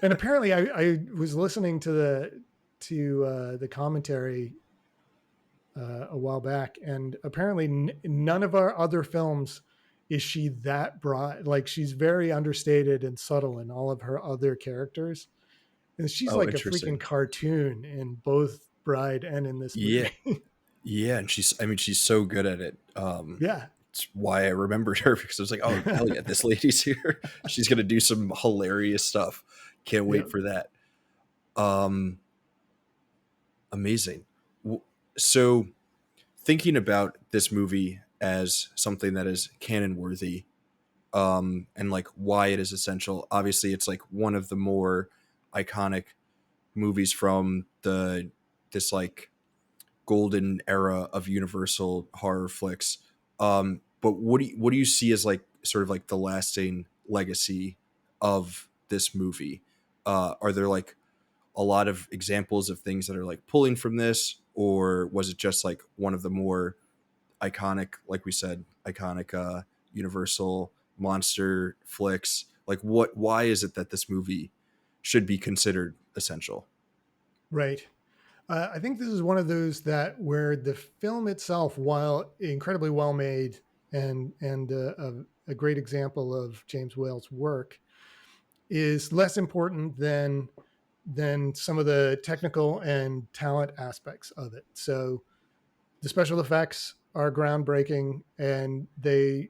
And apparently, I was listening to the commentary a while back, and apparently, none of our other films is she that broad. Like she's very understated and subtle in all of her other characters, and she's Oh, like a freaking interesting. cartoon in both Bride and in this Yeah, movie. yeah, and she's so good at it. Yeah. It's why I remembered her because I was like, oh hell yeah, this lady's here. She's gonna do some hilarious stuff. Can't Yeah. wait for that. Um, Amazing. So thinking about this movie as something that is canon worthy, and like why it is essential. Obviously, it's like one of the more iconic movies from the this like golden era of Universal horror flicks. But what do you see as like sort of like the lasting legacy of this movie? Are there like a lot of examples of things that are like pulling from this, or was it just like one of the more iconic, like we said, iconic Universal monster flicks? Like, what? Why is it that this movie should be considered essential? Right. I think this is one of those that where the film itself, while incredibly well made and a great example of James Whale's work, is less important than some of the technical and talent aspects of it. So the special effects are groundbreaking, and they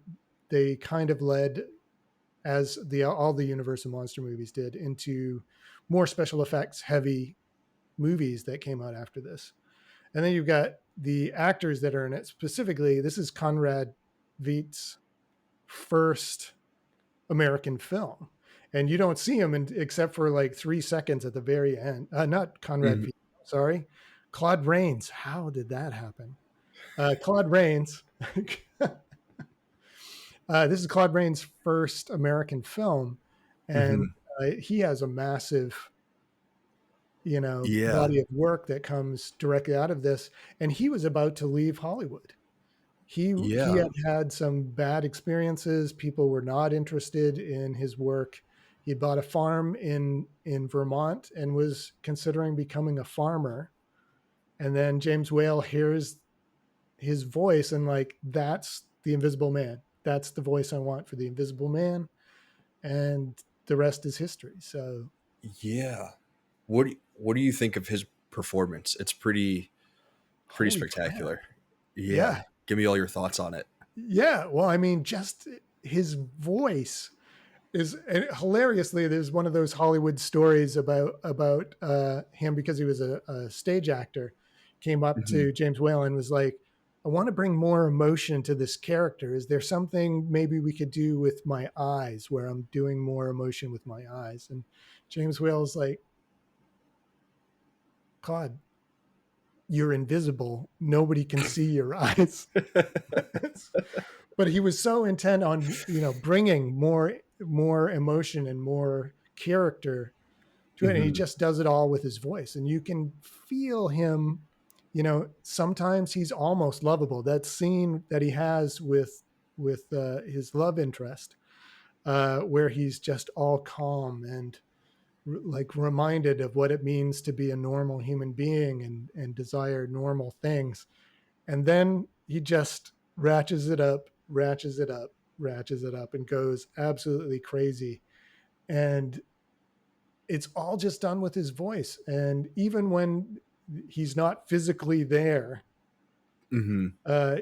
kind of led, as the all the Universal monster movies did, into more special effects heavy movies that came out after this. And then you've got the actors that are in it. Specifically, this is Conrad Veitz's first American film. And you don't see him except for like 3 seconds at the very end. Not Conrad Mhm. Veitz, sorry. Claude Rains. How did that happen? Claude Rains. This is Claude Rains' first American film. And Mhm. he has a massive, Yeah. body of work that comes directly out of this. And he was about to leave Hollywood. He Yeah. had some bad experiences. People were not interested in his work. He had bought a farm in Vermont and was considering becoming a farmer. And then James Whale hears his voice and like, that's the Invisible Man. That's the voice I want for the Invisible Man. And the rest is history. So Yeah. What do you think of his performance? It's pretty holy crap. spectacular. Yeah. Yeah. Give me all your thoughts on it. Yeah. Well, I mean, just his voice is, and hilariously, there's one of those Hollywood stories about him, because he was a stage actor, came up Mhm. to James Whale and was like, I want to bring more emotion to this character. Is there something maybe we could do with my eyes, where I'm doing more emotion with my eyes? And James Whale's like, God, you're invisible. Nobody can see your eyes. But he was so intent on, bringing more emotion and more character to it, and he Mhm. just does it all with his voice, and you can feel him. Sometimes he's almost lovable. That scene that he has with his love interest, where he's just all calm and like reminded of what it means to be a normal human being and desire normal things, and then he just ratchets it up, ratchets it up, ratchets it up, and goes absolutely crazy. And it's all just done with his voice. And even when he's not physically there, Mhm. uh,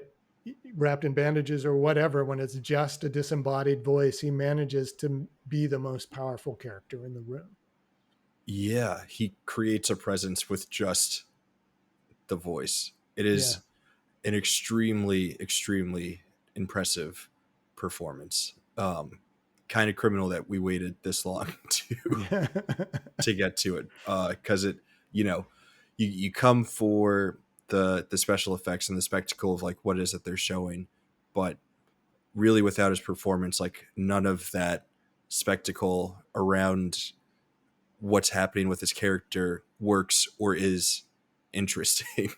wrapped in bandages or whatever, when it's just a disembodied voice, he manages to be the most powerful character in the room. Yeah, he creates a presence with just the voice. It Yeah. is an extremely impressive performance. Kind of criminal that we waited this long Yeah. to get to it, because it, you know, you come for the special effects and the spectacle of like what it is that they're showing, but really without his performance, like none of that spectacle around what's happening with his character works or is interesting.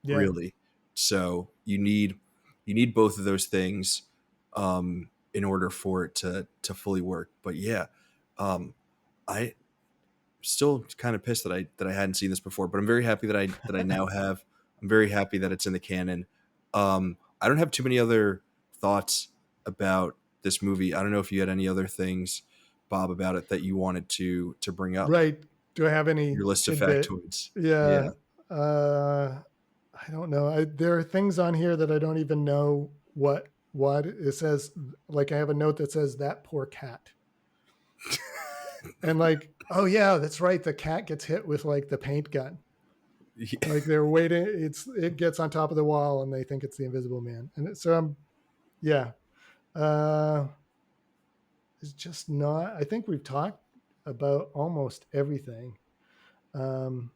Yeah. Really. So you need both of those things in order for it to fully work. But yeah, I still kind of pissed that I hadn't seen this before, but I'm very happy that I now have. I'm very happy that it's in the canon. I don't have too many other thoughts about this movie. I don't know if you had any other things, Bob, about it that you wanted to bring up. Right. Do I have any Your list of tidbit? factoids. Yeah. Yeah. I don't know. There are things on here that I don't even know what it says. Like I have a note that says that poor cat, and like, oh yeah, that's right. The cat gets hit with like the paint gun. Like they're waiting. It gets on top of the wall, and they think it's the Invisible Man. And so I'm, yeah. Uh, it's just not. I think we've talked about almost everything. Um,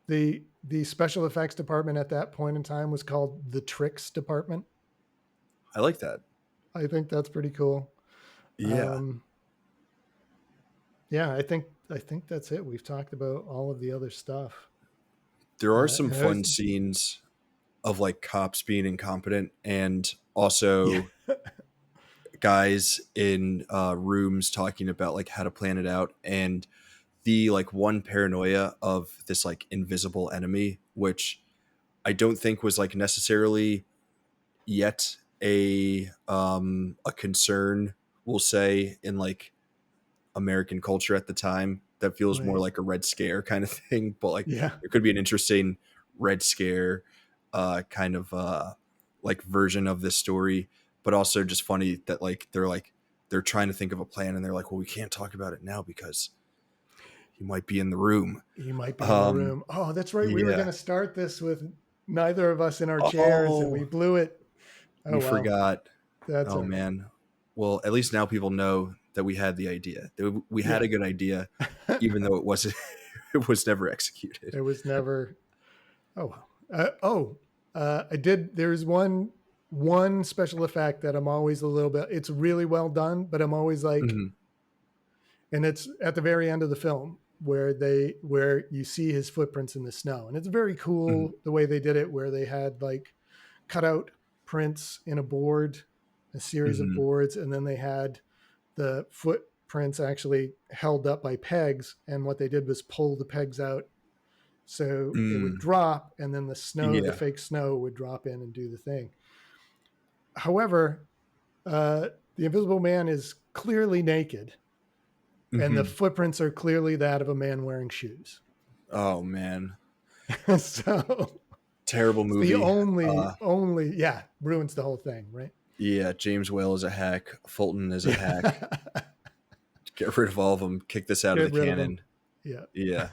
The special effects department at that point in time was called the tricks department. I like that. I think that's pretty cool. Yeah. Um, yeah, I think that's it. We've talked about all of the other stuff. There are some And I was, fun scenes of like cops being incompetent and yeah, also guys in rooms talking about like how to plan it out and the like one paranoia of this like invisible enemy, which I don't think was like necessarily yet a concern, we'll say, in like American culture at the time. That feels more right. like a Red Scare kind of thing, but like Yeah, it could be an interesting Red Scare kind of like version of this story, but also just funny that they're trying to think of a plan and they're like, well, we can't talk about it now because he might be in the room. he might be in the Um, room. Oh, that's right. We were going yeah. to start this with neither of us in our chairs, and we Oh, blew it. we Oh well, forgot. that's Oh all right. man. Well, at least now people know that we had the idea. That we had Yeah, a good idea, even though it wasn't. It was never executed. it was never. Oh well. I did. There's one special effect that I'm always a little bit. It's really well done, but I'm always like, Mhm. and it's at the very end of the film where you see his footprints in the snow, and it's very Mhm. cool the way they did it, where they had like cutout prints in a board, a series of Mhm. boards, and then they had the footprints actually held up by pegs, and what they did was pull the pegs out so it would Mm. drop, and then the Yeah. fake snow would drop in and do the thing. However, the Invisible Man is clearly naked, and the Mhm. footprints are clearly that of a man wearing shoes. Oh man, So terrible it's the movie. only yeah, ruins the whole thing, right? Yeah, James Whale is a hack. Fulton is a hack. Yeah. Get rid of all of them. Kick this out of the Get rid of them. canon. Yeah.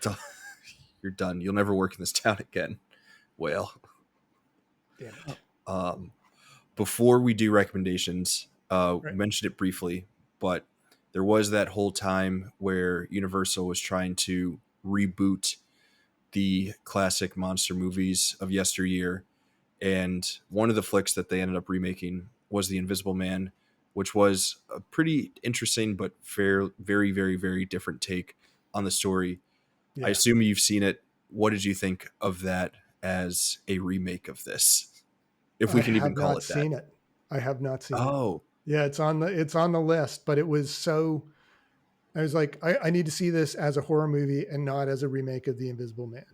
Yeah, you're done. You'll never work in this town again. Whale. Damn it. Um, Before we do recommendations, we Right. mentioned it briefly, but there was that whole time where Universal was trying to reboot the classic monster movies of yesteryear. And one of the flicks that they ended up remaking was The Invisible Man, which was a pretty interesting but very, very, very different take on the story. I Yeah. assume you've seen it. What did you think of that as a remake of this? If I we can even have call not it that. seen it. I have not seen it. Oh, Yeah, it's on the list, but it was so I was like, I need to see this as a horror movie and not as a remake of The Invisible Man,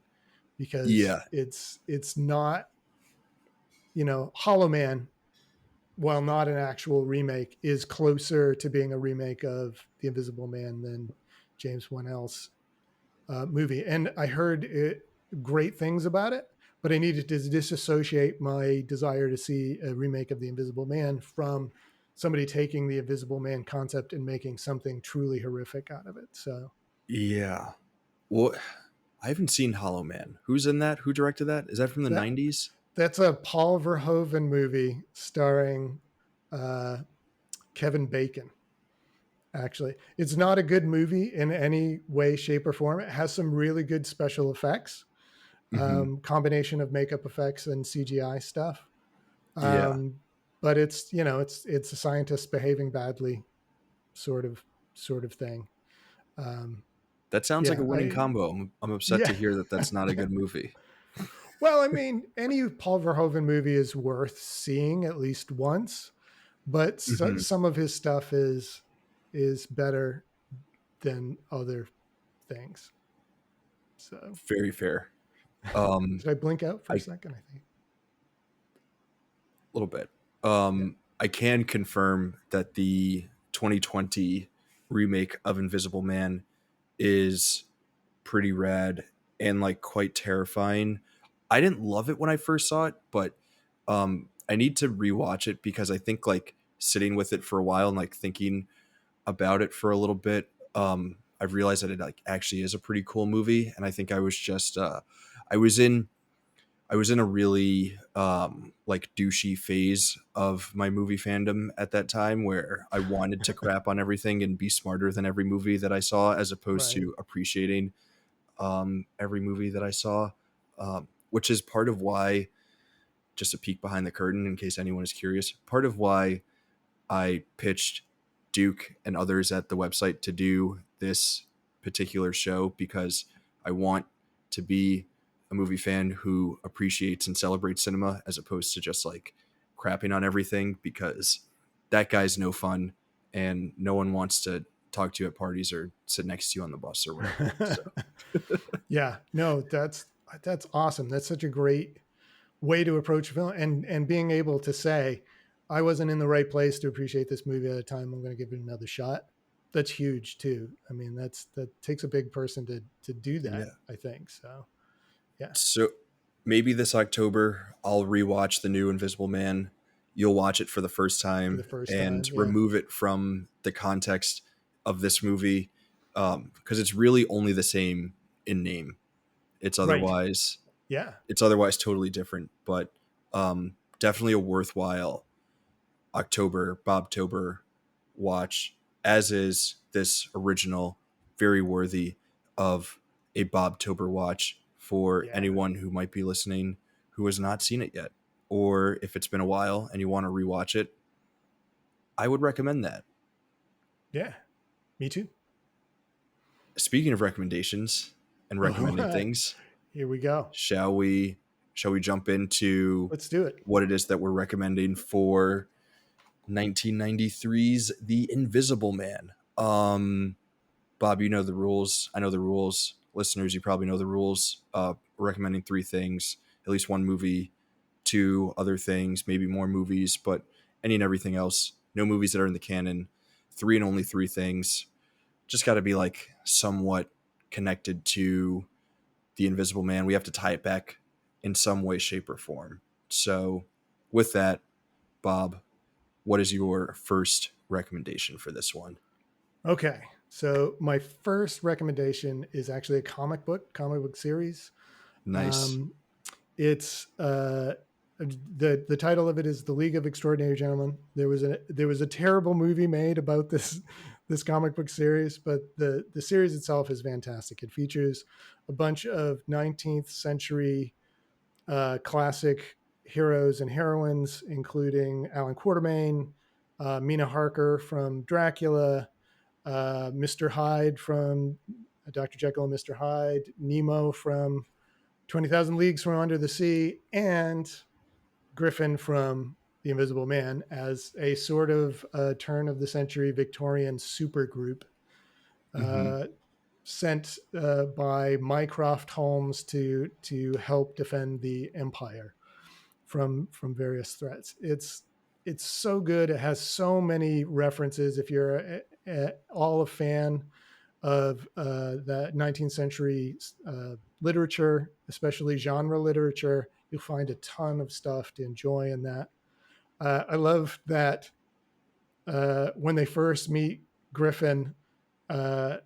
because yeah. it's not, Hollow Man, while not an actual remake, is closer to being a remake of The Invisible Man than James Wanell's movie. And I heard great things about it, but I needed to disassociate my desire to see a remake of The Invisible Man from somebody taking the Invisible Man concept and making something truly horrific out of it. So Yeah. Well, I haven't seen Hollow Man. Who's in that? Who directed that? Is that from the that 90s? that's a Paul Verhoeven movie starring uh, Kevin Bacon. Actually, it's not a good movie in any way, shape, or form. It has some really good special effects, Hmm. combination of makeup effects and CGI stuff. Yeah. Um, but it's a scientist behaving badly, sort of sort of thing. Um, That sounds like a yeah, winning I combo. I'm upset yeah. to hear that that's not a good movie. Well, I mean, any Paul Verhoeven movie is worth seeing at least once, but Hmm. some of his stuff is better than other things. So, Very fair. Um, did I blink out for a I second? I think. little bit. Yeah. I can confirm that the 2020 remake of Invisible Man is pretty rad and like quite terrifying. I didn't love it when I first saw it, but I need to rewatch it because I think like sitting with it for a while and like thinking about it for a little bit, I've realized that it like actually is a pretty cool movie. And I think I was just I was in I was in a really like douchey phase of my movie fandom at that time where I wanted to crap on everything and be smarter than every movie that I saw as opposed Right. to appreciating every movie that I saw, which is part of why, just a peek behind the curtain in case anyone is curious, part of why I pitched Duke and others at the website to do this particular show, because I want to be a movie fan who appreciates and celebrates cinema as opposed to just like crapping on everything, because that guy's no fun and no one wants to talk to you at parties or sit next to you on the bus or whatever. So Yeah, no, that's awesome. That's such a great way to approach film, and being able to say, I wasn't in the right place to appreciate this movie at a time. I'm going to give it another shot. That's huge too. I mean, that takes a big person to do that, yeah. I think. So yeah, So maybe this October I'll rewatch the new Invisible Man. You'll watch it for the first for the time first and time. Yeah. remove it from the context of this movie, because it's really only the same in name. It's Right. otherwise Yeah. it's otherwise totally different, but definitely a worthwhile October Bobtober watch, as is this original, very worthy of a Bobtober watch for Yeah. anyone who might be listening who has not seen it yet. Or if it's been a while and you want to rewatch it, I would recommend that. Yeah. Me too. Speaking of recommendations and All recommending right. things, Here we go. shall we jump into Let's do it. what it is that we're recommending for 1993's The Invisible Man? Bob, you know the rules. I know the rules. Listeners, you probably know the rules. Recommending three things, at least one movie, two other things, maybe more movies, but any and everything else. No movies that are in the canon. Three and only three things. Just got to be like somewhat connected to The Invisible Man. We have to tie it back in some way, shape, or form. So, with that, Bob, what is your first recommendation for this one? Okay. So my first recommendation is actually a comic book series. Nice. Um, it's the title of it is The League of Extraordinary Gentlemen. There was a terrible movie made about this comic book series, but the series itself is fantastic. It features a bunch of 19th century classic heroes and heroines, including Alan Quatermain, Mina Harker from Dracula, Mr. Hyde from Dr. Jekyll and Mr. Hyde, Nemo from 20,000 Leagues from Under the Sea, and Griffin from The Invisible Man as a sort of turn of the century Victorian supergroup Mm-hmm. uh, sent by Mycroft Holmes to help defend the Empire from various threats. It's so good. It has so many references. If you're all a fan of that 19th century literature, especially genre literature, you'll find a ton of stuff to enjoy in that. I love that when they first meet Griffin, uh,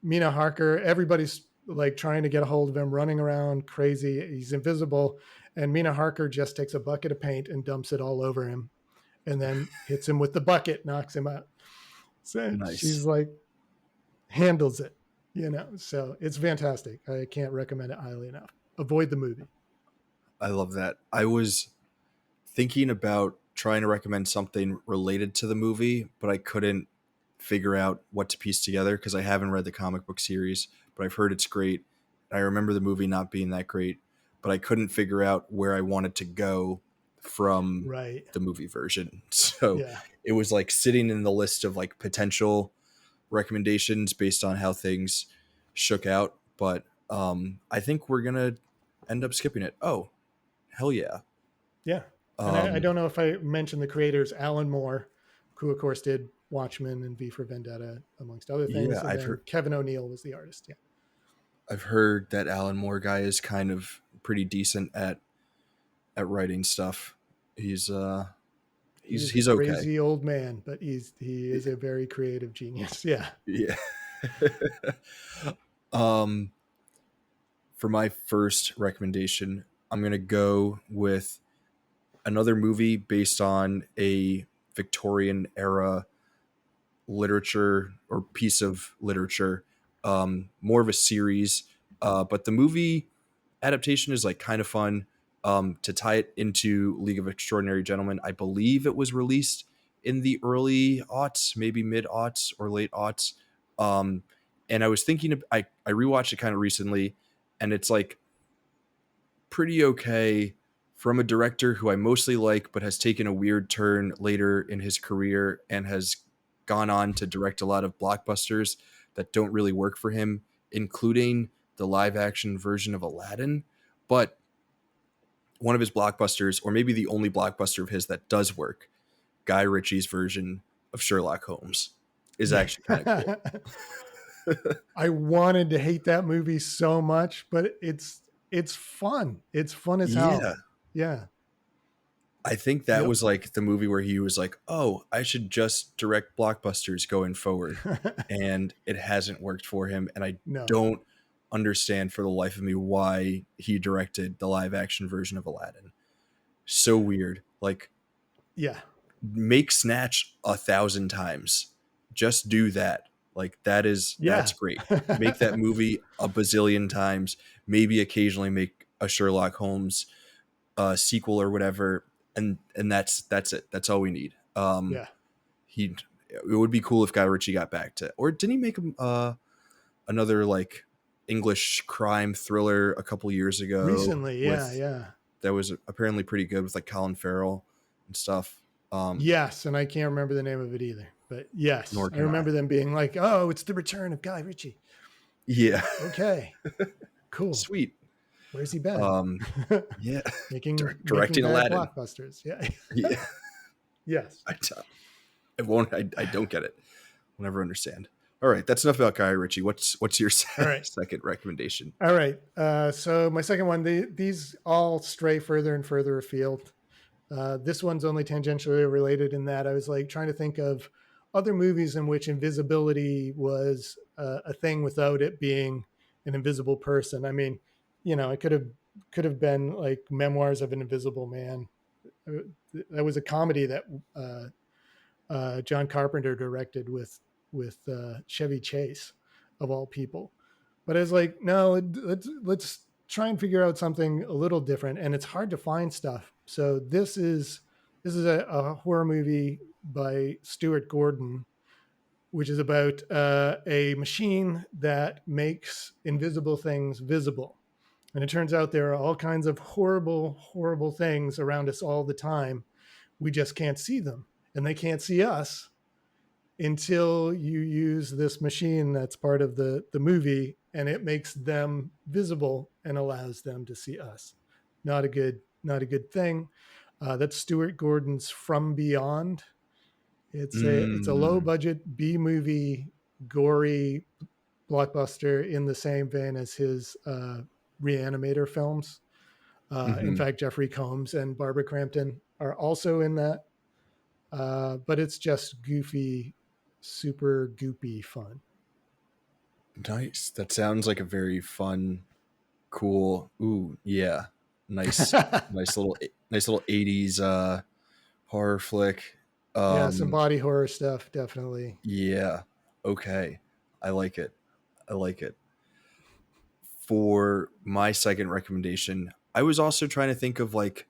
Mina Harker, everybody's like trying to get a hold of him, running around crazy. He's invisible. And Mina Harker just takes a bucket of paint and dumps it all over him and then hits him with the bucket, knocks him out. So she's Nice. like, handles it, you know. So it's fantastic. I can't recommend it highly enough. Avoid the movie. I love that. I was thinking about trying to recommend something related to the movie, but I couldn't figure out what to piece together because I haven't read the comic book series, but I've heard it's great. I remember the movie not being that great, but I couldn't figure out where I wanted to go from Right. the movie version. So Yeah. it was like sitting in the list of like potential recommendations based on how things shook out, but I think we're gonna end up skipping it. Oh, hell yeah. Yeah. And I Um, don't know if I mentioned the creators, Alan Moore, who of course did Watchmen and V for Vendetta, amongst other yeah, things. And then Kevin O'Neill was the artist. Yeah. I've heard that Alan Moore guy is kind of pretty decent at writing stuff. He's He is a he's okay. crazy old man, but he is a very creative genius. Yeah. Yeah. um, for my first recommendation, I'm gonna go with another movie based on a Victorian era literature or piece of literature, more of a series But the movie adaptation is like kind of fun. To tie it into League of Extraordinary Gentlemen, I believe it was released in the early aughts, maybe mid aughts or late aughts. Um, and I was thinking, I rewatched it kind of recently, and it's like pretty okay from a director who I mostly like, but has taken a weird turn later in his career and has gone on to direct a lot of blockbusters that don't really work for him, including the live action version of Aladdin. But one of his blockbusters, or maybe the only blockbuster of his that does work, Guy Ritchie's version of Sherlock Holmes, is Yeah. actually kind of cool. I wanted to hate that movie so much, but it's fun. It's fun as hell. Yeah. Yeah. I think that Yep. was like the movie where he was like, "Oh, I should just direct blockbusters going forward," and it hasn't worked for him. And I No. don't understand for the life of me why he directed the live action version of Aladdin. So weird. Like, Yeah. make Snatch 1,000 times. Just do that. Like, that's Yeah. great. Make that movie a bazillion times. Maybe occasionally make a Sherlock Holmes sequel or whatever, and that's it. That's all we need. Yeah. He It would be cool if Guy Ritchie got back to, or didn't he make another like English crime thriller a couple years ago Recently, yeah, with yeah. that was apparently pretty good with like Colin Farrell and stuff. Yes, and I can't remember the name of it either. But yes, Nor I can I. remember them being like, "Oh, it's the return of Guy Ritchie." Yeah, Okay, cool. sweet. Where's he been? Um, yeah, making directing bad Aladdin. blockbusters. Yeah. Yeah, Yes. I won't. I don't get it. I'll never understand. All right, that's enough about Guy Ritchie. What's your All right. second recommendation? All right. So my second one, these all stray further and further afield. This one's only tangentially related in that I was like trying to think of other movies in which invisibility was a thing without it being an invisible person. I mean, it could have been like Memoirs of an Invisible Man. That was a comedy that John Carpenter directed with Chevy Chase, of all people. But I was like, no, let's try and figure out something a little different, and it's hard to find stuff. So this is a horror movie by Stuart Gordon, which is about a machine that makes invisible things visible. And it turns out there are all kinds of horrible, horrible things around us all the time. We just can't see them, and they can't see us until you use this machine that's part of the movie, and it makes them visible and allows them to see us. Not a good thing. That's Stuart Gordon's From Beyond. It's a low Mm, budget B movie, gory blockbuster in the same vein as his Reanimator films. In hmm fact, Jeffrey Combs and Barbara Crampton are also in that. But it's just goofy, super goopy fun. Nice. That sounds like a very fun, cool. Ooh, yeah. Nice, nice little 80s horror flick. Yeah, some Um, body horror stuff, definitely. yeah. Okay. I like it. I like it. For my second recommendation, I was also trying to think of like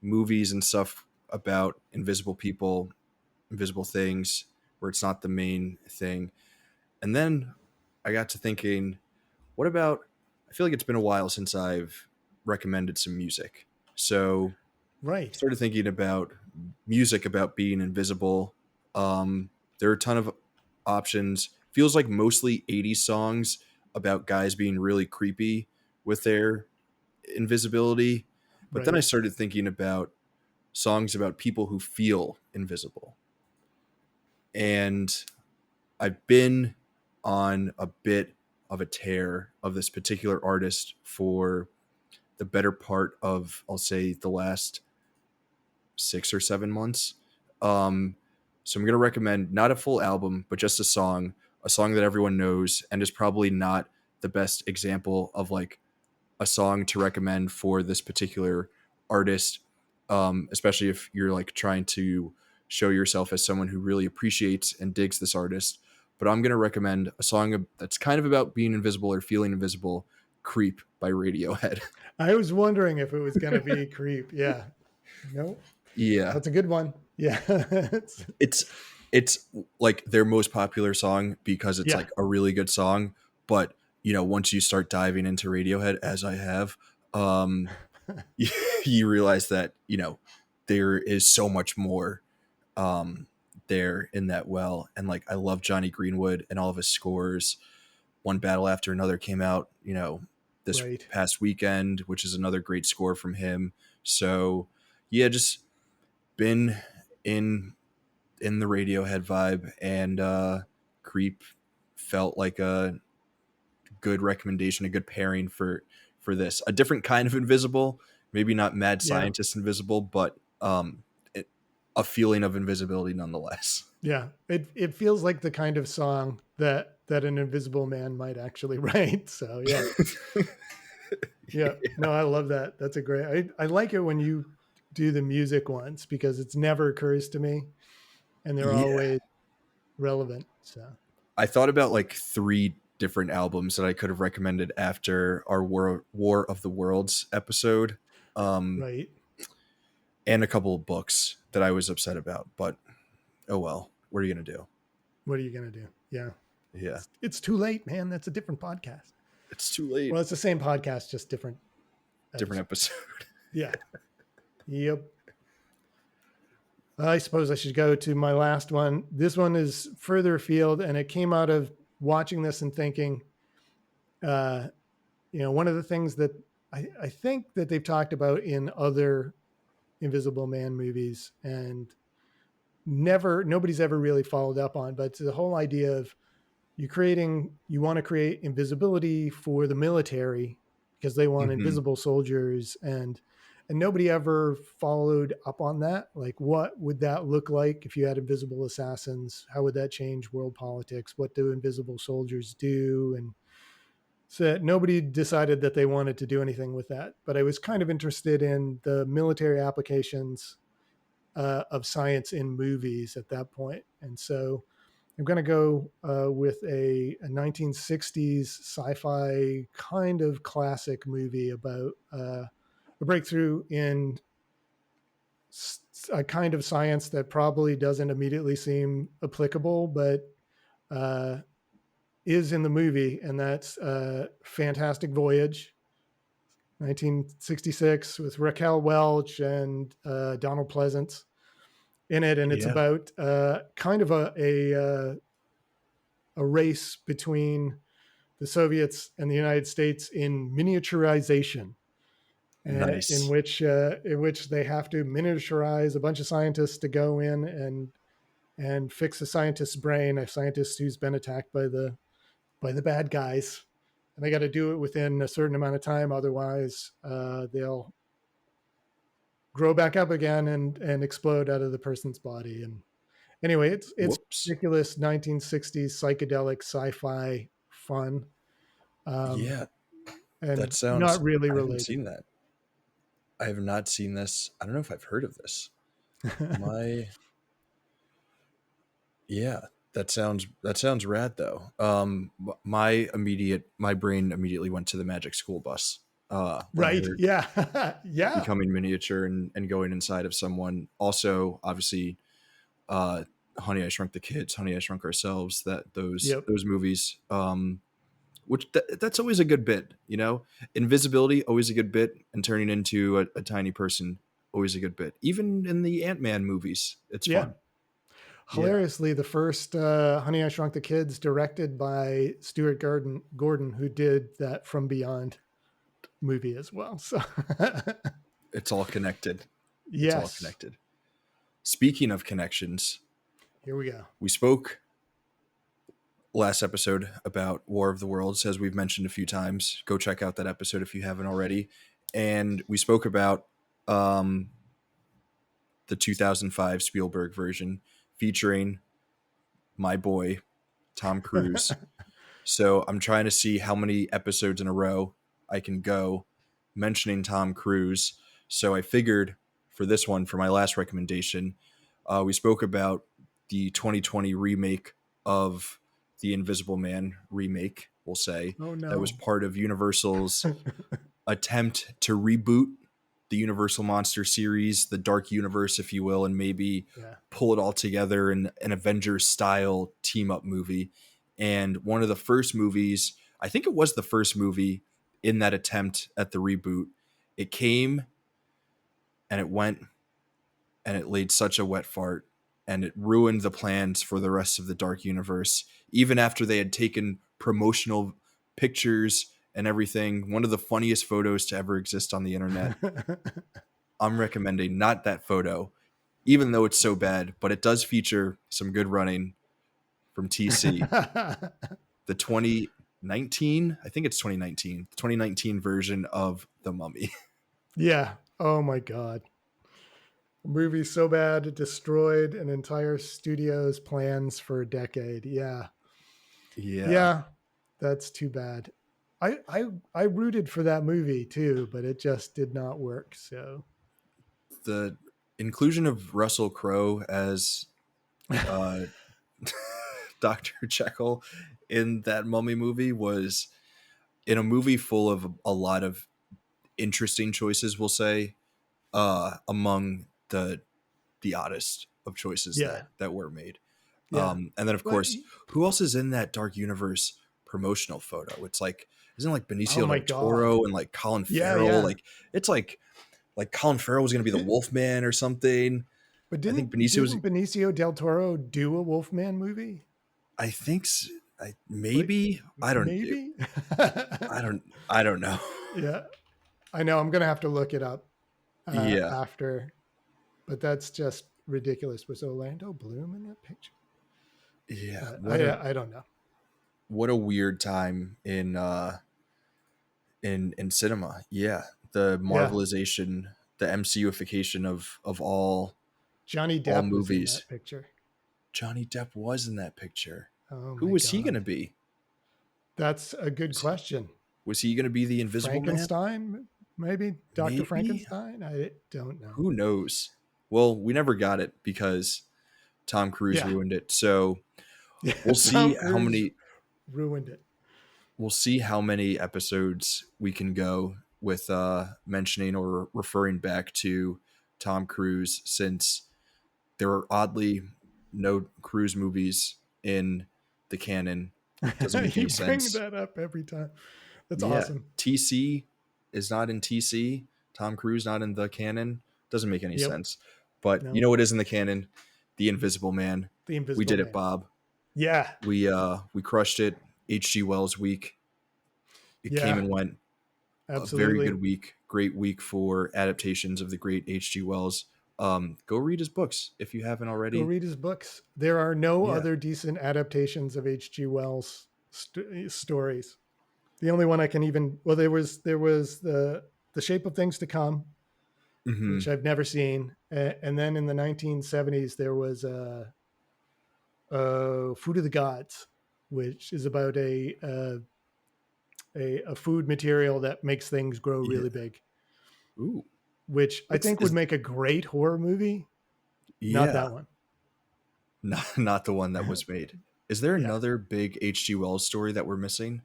movies and stuff about invisible people, invisible things, where it's not the main thing. And then I got to thinking, what about? I feel like it's been a while since I've recommended some music. So I Right, started thinking about music about being invisible. There are a ton of options. Feels like mostly 80s songs about guys being really creepy with their invisibility. But then I right, started thinking about songs about people who feel invisible. And I've been on a bit of a tear of this particular artist for the better part of, I'll say, the last 6 or 7 months. Um, so I'm going to recommend not a full album, but just a song that everyone knows, and is probably not the best example of like a song to recommend for this particular artist, especially if you're like trying to show yourself as someone who really appreciates and digs this artist. But I'm going to recommend a song that's kind of about being invisible or feeling invisible Creep by Radiohead. I was wondering if it was going to be Creep. Yeah. No, Yeah. that's a good one. Yeah. It's it's like their most popular song because it's Yeah. like a really good song, but once you start diving into Radiohead, as I have, um you realize that there is so much more um there in that well. And like I love Johnny Greenwood and all of his scores. One Battle After Another came out this Right. past weekend, which is another great score from him. So yeah, just been in the Radiohead vibe, and Creep felt like a good recommendation, a good pairing for this. A different kind of invisible, maybe not mad Yeah. scientist invisible, but it, a feeling of invisibility nonetheless. Yeah. It feels like the kind of song that an invisible man might actually write. So yeah. Yeah. No, I love that. That's a great, I like it when you do the music ones because it's never occurs to me and they're Yeah. always relevant. So I thought about like three different albums that I could have recommended after our War of the Worlds episode, um, right. and a couple of books that I was upset about. But oh well, what are you gonna do? What are you going to do? Yeah. Yeah, It's too late, man. That's a different podcast. it's too late. Well, it's the same podcast, just different Different episode. episode. Yeah. Yep. I suppose I should go to my last one. This one is further afield, and it came out of watching this and thinking, uh, one of the things that I think that they've talked about in other Invisible Man movies and nobody's ever really followed up on, but it's the whole idea of you want to create invisibility for the military because they want Hmm. invisible soldiers and nobody ever followed up on that. Like, what would that look like if you had invisible assassins? How would that change world politics? What do invisible soldiers do? And so nobody decided that they wanted to do anything with that. But I was kind of interested in the military applications of science in movies at that point. And so I'm going to go with a 1960s sci-fi kind of classic movie about a breakthrough in a kind of science that probably doesn't immediately seem applicable, but uh, is in the movie, and that's Fantastic Voyage, 1966, with Raquel Welch and Donald Pleasance in it, and it's Yeah. about kind of a race between the Soviets and the United States in miniaturization, Nice. in which they have to miniaturize a bunch of scientists to go in and fix a scientist's brain, a scientist who's been attacked by the bad guys, and they got to do it within a certain amount of time, otherwise they'll grow back up again and explode out of the person's body. And anyway, it's Whoops. ridiculous 1960s psychedelic sci-fi fun. Um, Yeah, that and sounds. not really I haven't related. seen that. I have not seen this. I don't know if I've heard of this. My Yeah, that sounds rad though. My brain immediately went to the Magic School Bus when I Right. heard Yeah. Yeah. becoming miniature and going inside of someone. Also, obviously, uh, Honey I Shrunk the Kids, Honey I Shrunk Ourselves. That Yep. those movies, that's always a good bit. Invisibility always a good bit, and turning into a tiny person always a good bit. Even in the Ant-Man movies, it's Yeah. fun. Yeah. Hilariously, the first Honey I Shrunk the Kids, directed by Stuart Gordon, who did that From Beyond movie as well. So, It's all connected. It's all yes, connected. Speaking of connections, here we go. we spoke last episode about War of the Worlds, as we've mentioned a few times. Go check out that episode if you haven't already. And we spoke about um, the 2005 Spielberg version featuring my boy, Tom Cruise. So I'm trying to see how many episodes in a row I can go mentioning Tom Cruise. So I figured for this one, for my last recommendation, we spoke about the 2020 remake of the Invisible Man remake, we'll say, Oh that was no. part of Universal's attempt to reboot the Universal Monster series, the Dark Universe, if you will, and maybe Yeah. pull it all together in an Avengers style team up movie. And one of the first movies, I think it was the first movie in that attempt at the reboot, it came and it went and it laid such a wet fart and it ruined the plans for the rest of the Dark Universe. Even after they had taken promotional pictures and everything, one of the funniest photos to ever exist on the internet. I'm recommending not that photo, even though it's so bad, but it does feature some good running from TC. The 2019, I think it's 2019, the 2019 version of The Mummy. Yeah. Oh my god. Movie so bad it destroyed an entire studio's plans for a decade. Yeah. Yeah. Yeah. That's too bad. I rooted for that movie too, but it just did not work. So The inclusion of Russell Crowe as uh, Dr. Jekyll in that Mummy movie was in a movie full of a lot of interesting choices, we'll say, among the oddest of choices yeah. that were made. Yeah. And then of But course, who else is in that Dark Universe promotional photo? It's like, isn't it like oh Benicio my del god. Toro and like Colin Yeah, Farrell? yeah. Like it's like Colin Farrell was going to be the Wolfman or something. But I think didn't Benicio was. didn't Benicio del Toro do a Wolfman movie? I think Like maybe I don't. maybe? I don't know. yeah. I know I'm going to have to look it up Yeah, after, but that's just ridiculous. Was Orlando Bloom in that picture? yeah. I don't know. What a weird time in cinema. Yeah, the Yeah. marvelization, the MCUification of Johnny all Depp was in movies. that picture. Johnny Depp was in that picture. Oh Who my was he going to god. be? That's a good Was he, question. was he going to be the Invisible Man? Frankenstein, maybe Dr. Maybe. Frankenstein. I don't know. Who knows? Well, we never got it because Tom Cruise Yeah, ruined it. So yeah. we'll Tom see how Cruise many ruined it. episodes we can go with mentioning or referring back to Tom Cruise, since there are oddly no Cruise movies in the canon. Doesn't make You any bring sense. that up every time. That's Yeah, awesome. TC is not in TC. Tom Cruise not in the canon. Doesn't make any Yep. sense. But you No, know what is in the canon? The Invisible Man. the We Invisible did it, Man. Bob. Yeah, We crushed it. H.G. Wells week. It came yeah, and went. A very absolutely. good week. Great week for adaptations of the great H.G. Wells. Go read his books if you haven't Go already. read his books. There are no Yeah. other decent adaptations of H.G. Wells stories. The only one I can even well, there was the Shape of Things to Come, Hmm. which I've never seen, and then in the 1970s there was Food of the Gods, which is about a food material that makes things grow Yeah. really big, Ooh. which I What's think would is make a great horror movie. Not yeah. that one. Not the one that was made. Is there Yeah. another big H.G. Wells story that we're missing?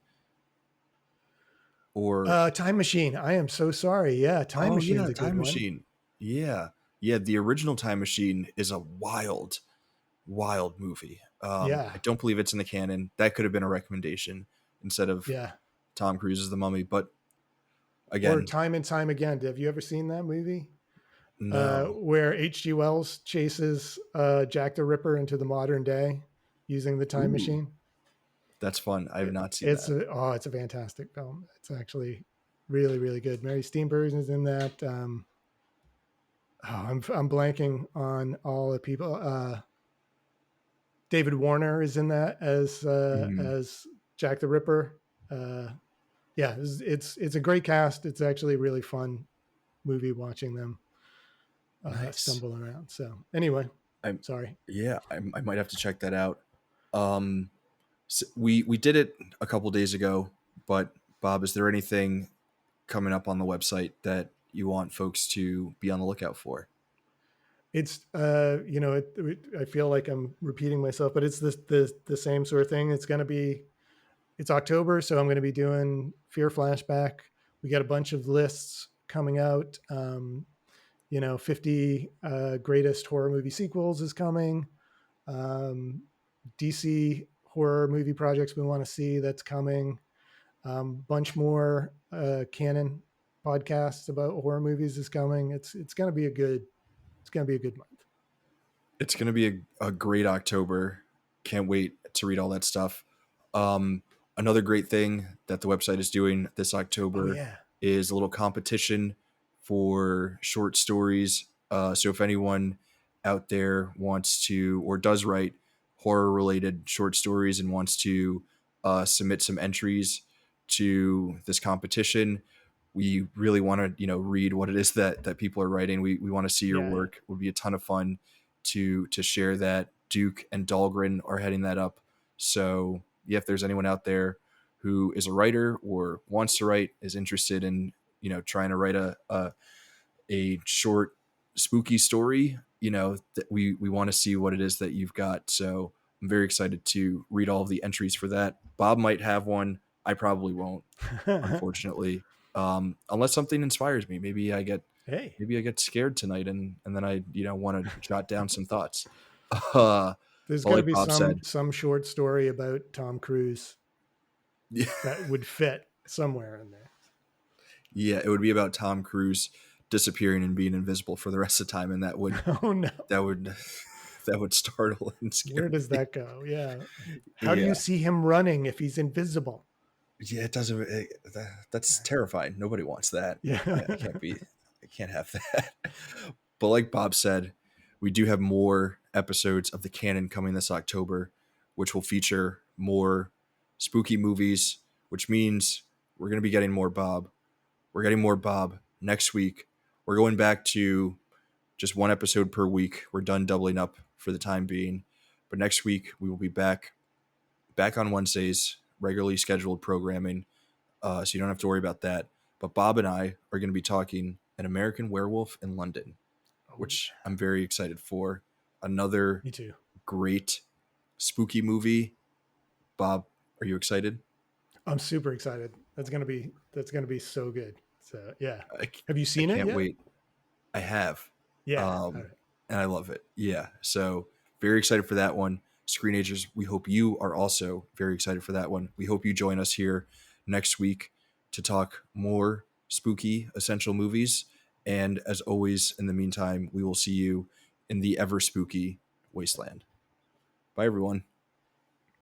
Or Time Machine. I am so sorry. Yeah, Time oh Machine's yeah, a good Time one. Machine. Yeah. Yeah, the original Time Machine is a wild, wild movie. I Yeah, don't believe it's in the canon. That could have been a recommendation instead of yeah. Tom Cruise's The Mummy, but Or again, Time and Time Again. Have you ever seen that movie? no. Where H.G. Wells chases Jack the Ripper into the modern day using the time Ooh, machine. that's fun. I have It, not seen it's that. it's a fantastic film. It's actually really really good. Mary Steenburgen is in that. I'm blanking on all the people. David Warner is in that Mhm. as Jack the Ripper. Uh, yeah, it's a great cast. It's actually a really fun movie watching them Nice. stumble around. So anyway, I sorry. yeah, I might have to check that out. Um, we did it a couple days ago, but Bob, is there anything coming up on the website that you want folks to be on the lookout for? It's I feel like I'm repeating myself, but it's the same sort of thing. It's October, so I'm going to be doing Fear Flashback. We got a bunch of lists coming out. 50 greatest horror movie sequels is coming. DC horror movie projects we want to see, that's coming. Bunch more Canon podcasts about horror movies is coming. It's going to be a good month. It's going to be a great October. Can't wait to read all that stuff. Um, Another great thing that the website is doing this Oh October yeah, is a little competition for short stories. So if anyone out there wants to or does write horror related short stories and wants to submit some entries to this competition, we really want to read what it is that people are writing. We want to see your yeah, work. It would be a ton of fun to share that. Duke and Dahlgren are heading that up. So yeah, if there's anyone out there who is a writer or wants to write, is interested in trying to write a short spooky story, that we want to see what it is that you've got. So I'm very excited to read all of the entries for that. Bob might have one. I probably won't, yeah. unfortunately, unless something inspires me. Hey, Maybe I get scared tonight, and then I want to jot down some thoughts. Uh, there's but got to like be Bob said, some short story about Tom Cruise yeah, that would fit somewhere in there. yeah, it would be about Tom Cruise disappearing and being invisible for the rest of the time, and Oh no, that would that would startle and where scare does me. that go? Yeah, how do you Yeah, see him running if he's invisible? yeah, it doesn't. That's terrifying. Nobody wants that. Yeah. I can't be. I can't have that. But like Bob said, we do have more episodes of the canon coming this October, which will feature more spooky movies, which means we're going to be getting more Bob. We're getting more Bob next week. We're going back to just one episode per week. We're done doubling up for the time being. But next week we will be back on Wednesdays, regularly scheduled programming. So you don't have to worry about that. But Bob and I are going to be talking An American Werewolf in London, Oh which yeah, I'm very excited for. Another me too. great spooky movie. Bob, are you excited? I'm super excited. That's gonna be so good. So yeah, I, have you I seen it can't yet? wait. I have. Yeah. All Um, right. and I love it. Yeah. So very excited for that one. Screenagers, we hope you are also very excited for that one. We hope you join us here next week to talk more spooky essential movies. And as always, in the meantime, we will see you in the ever spooky wasteland. Bye, everyone.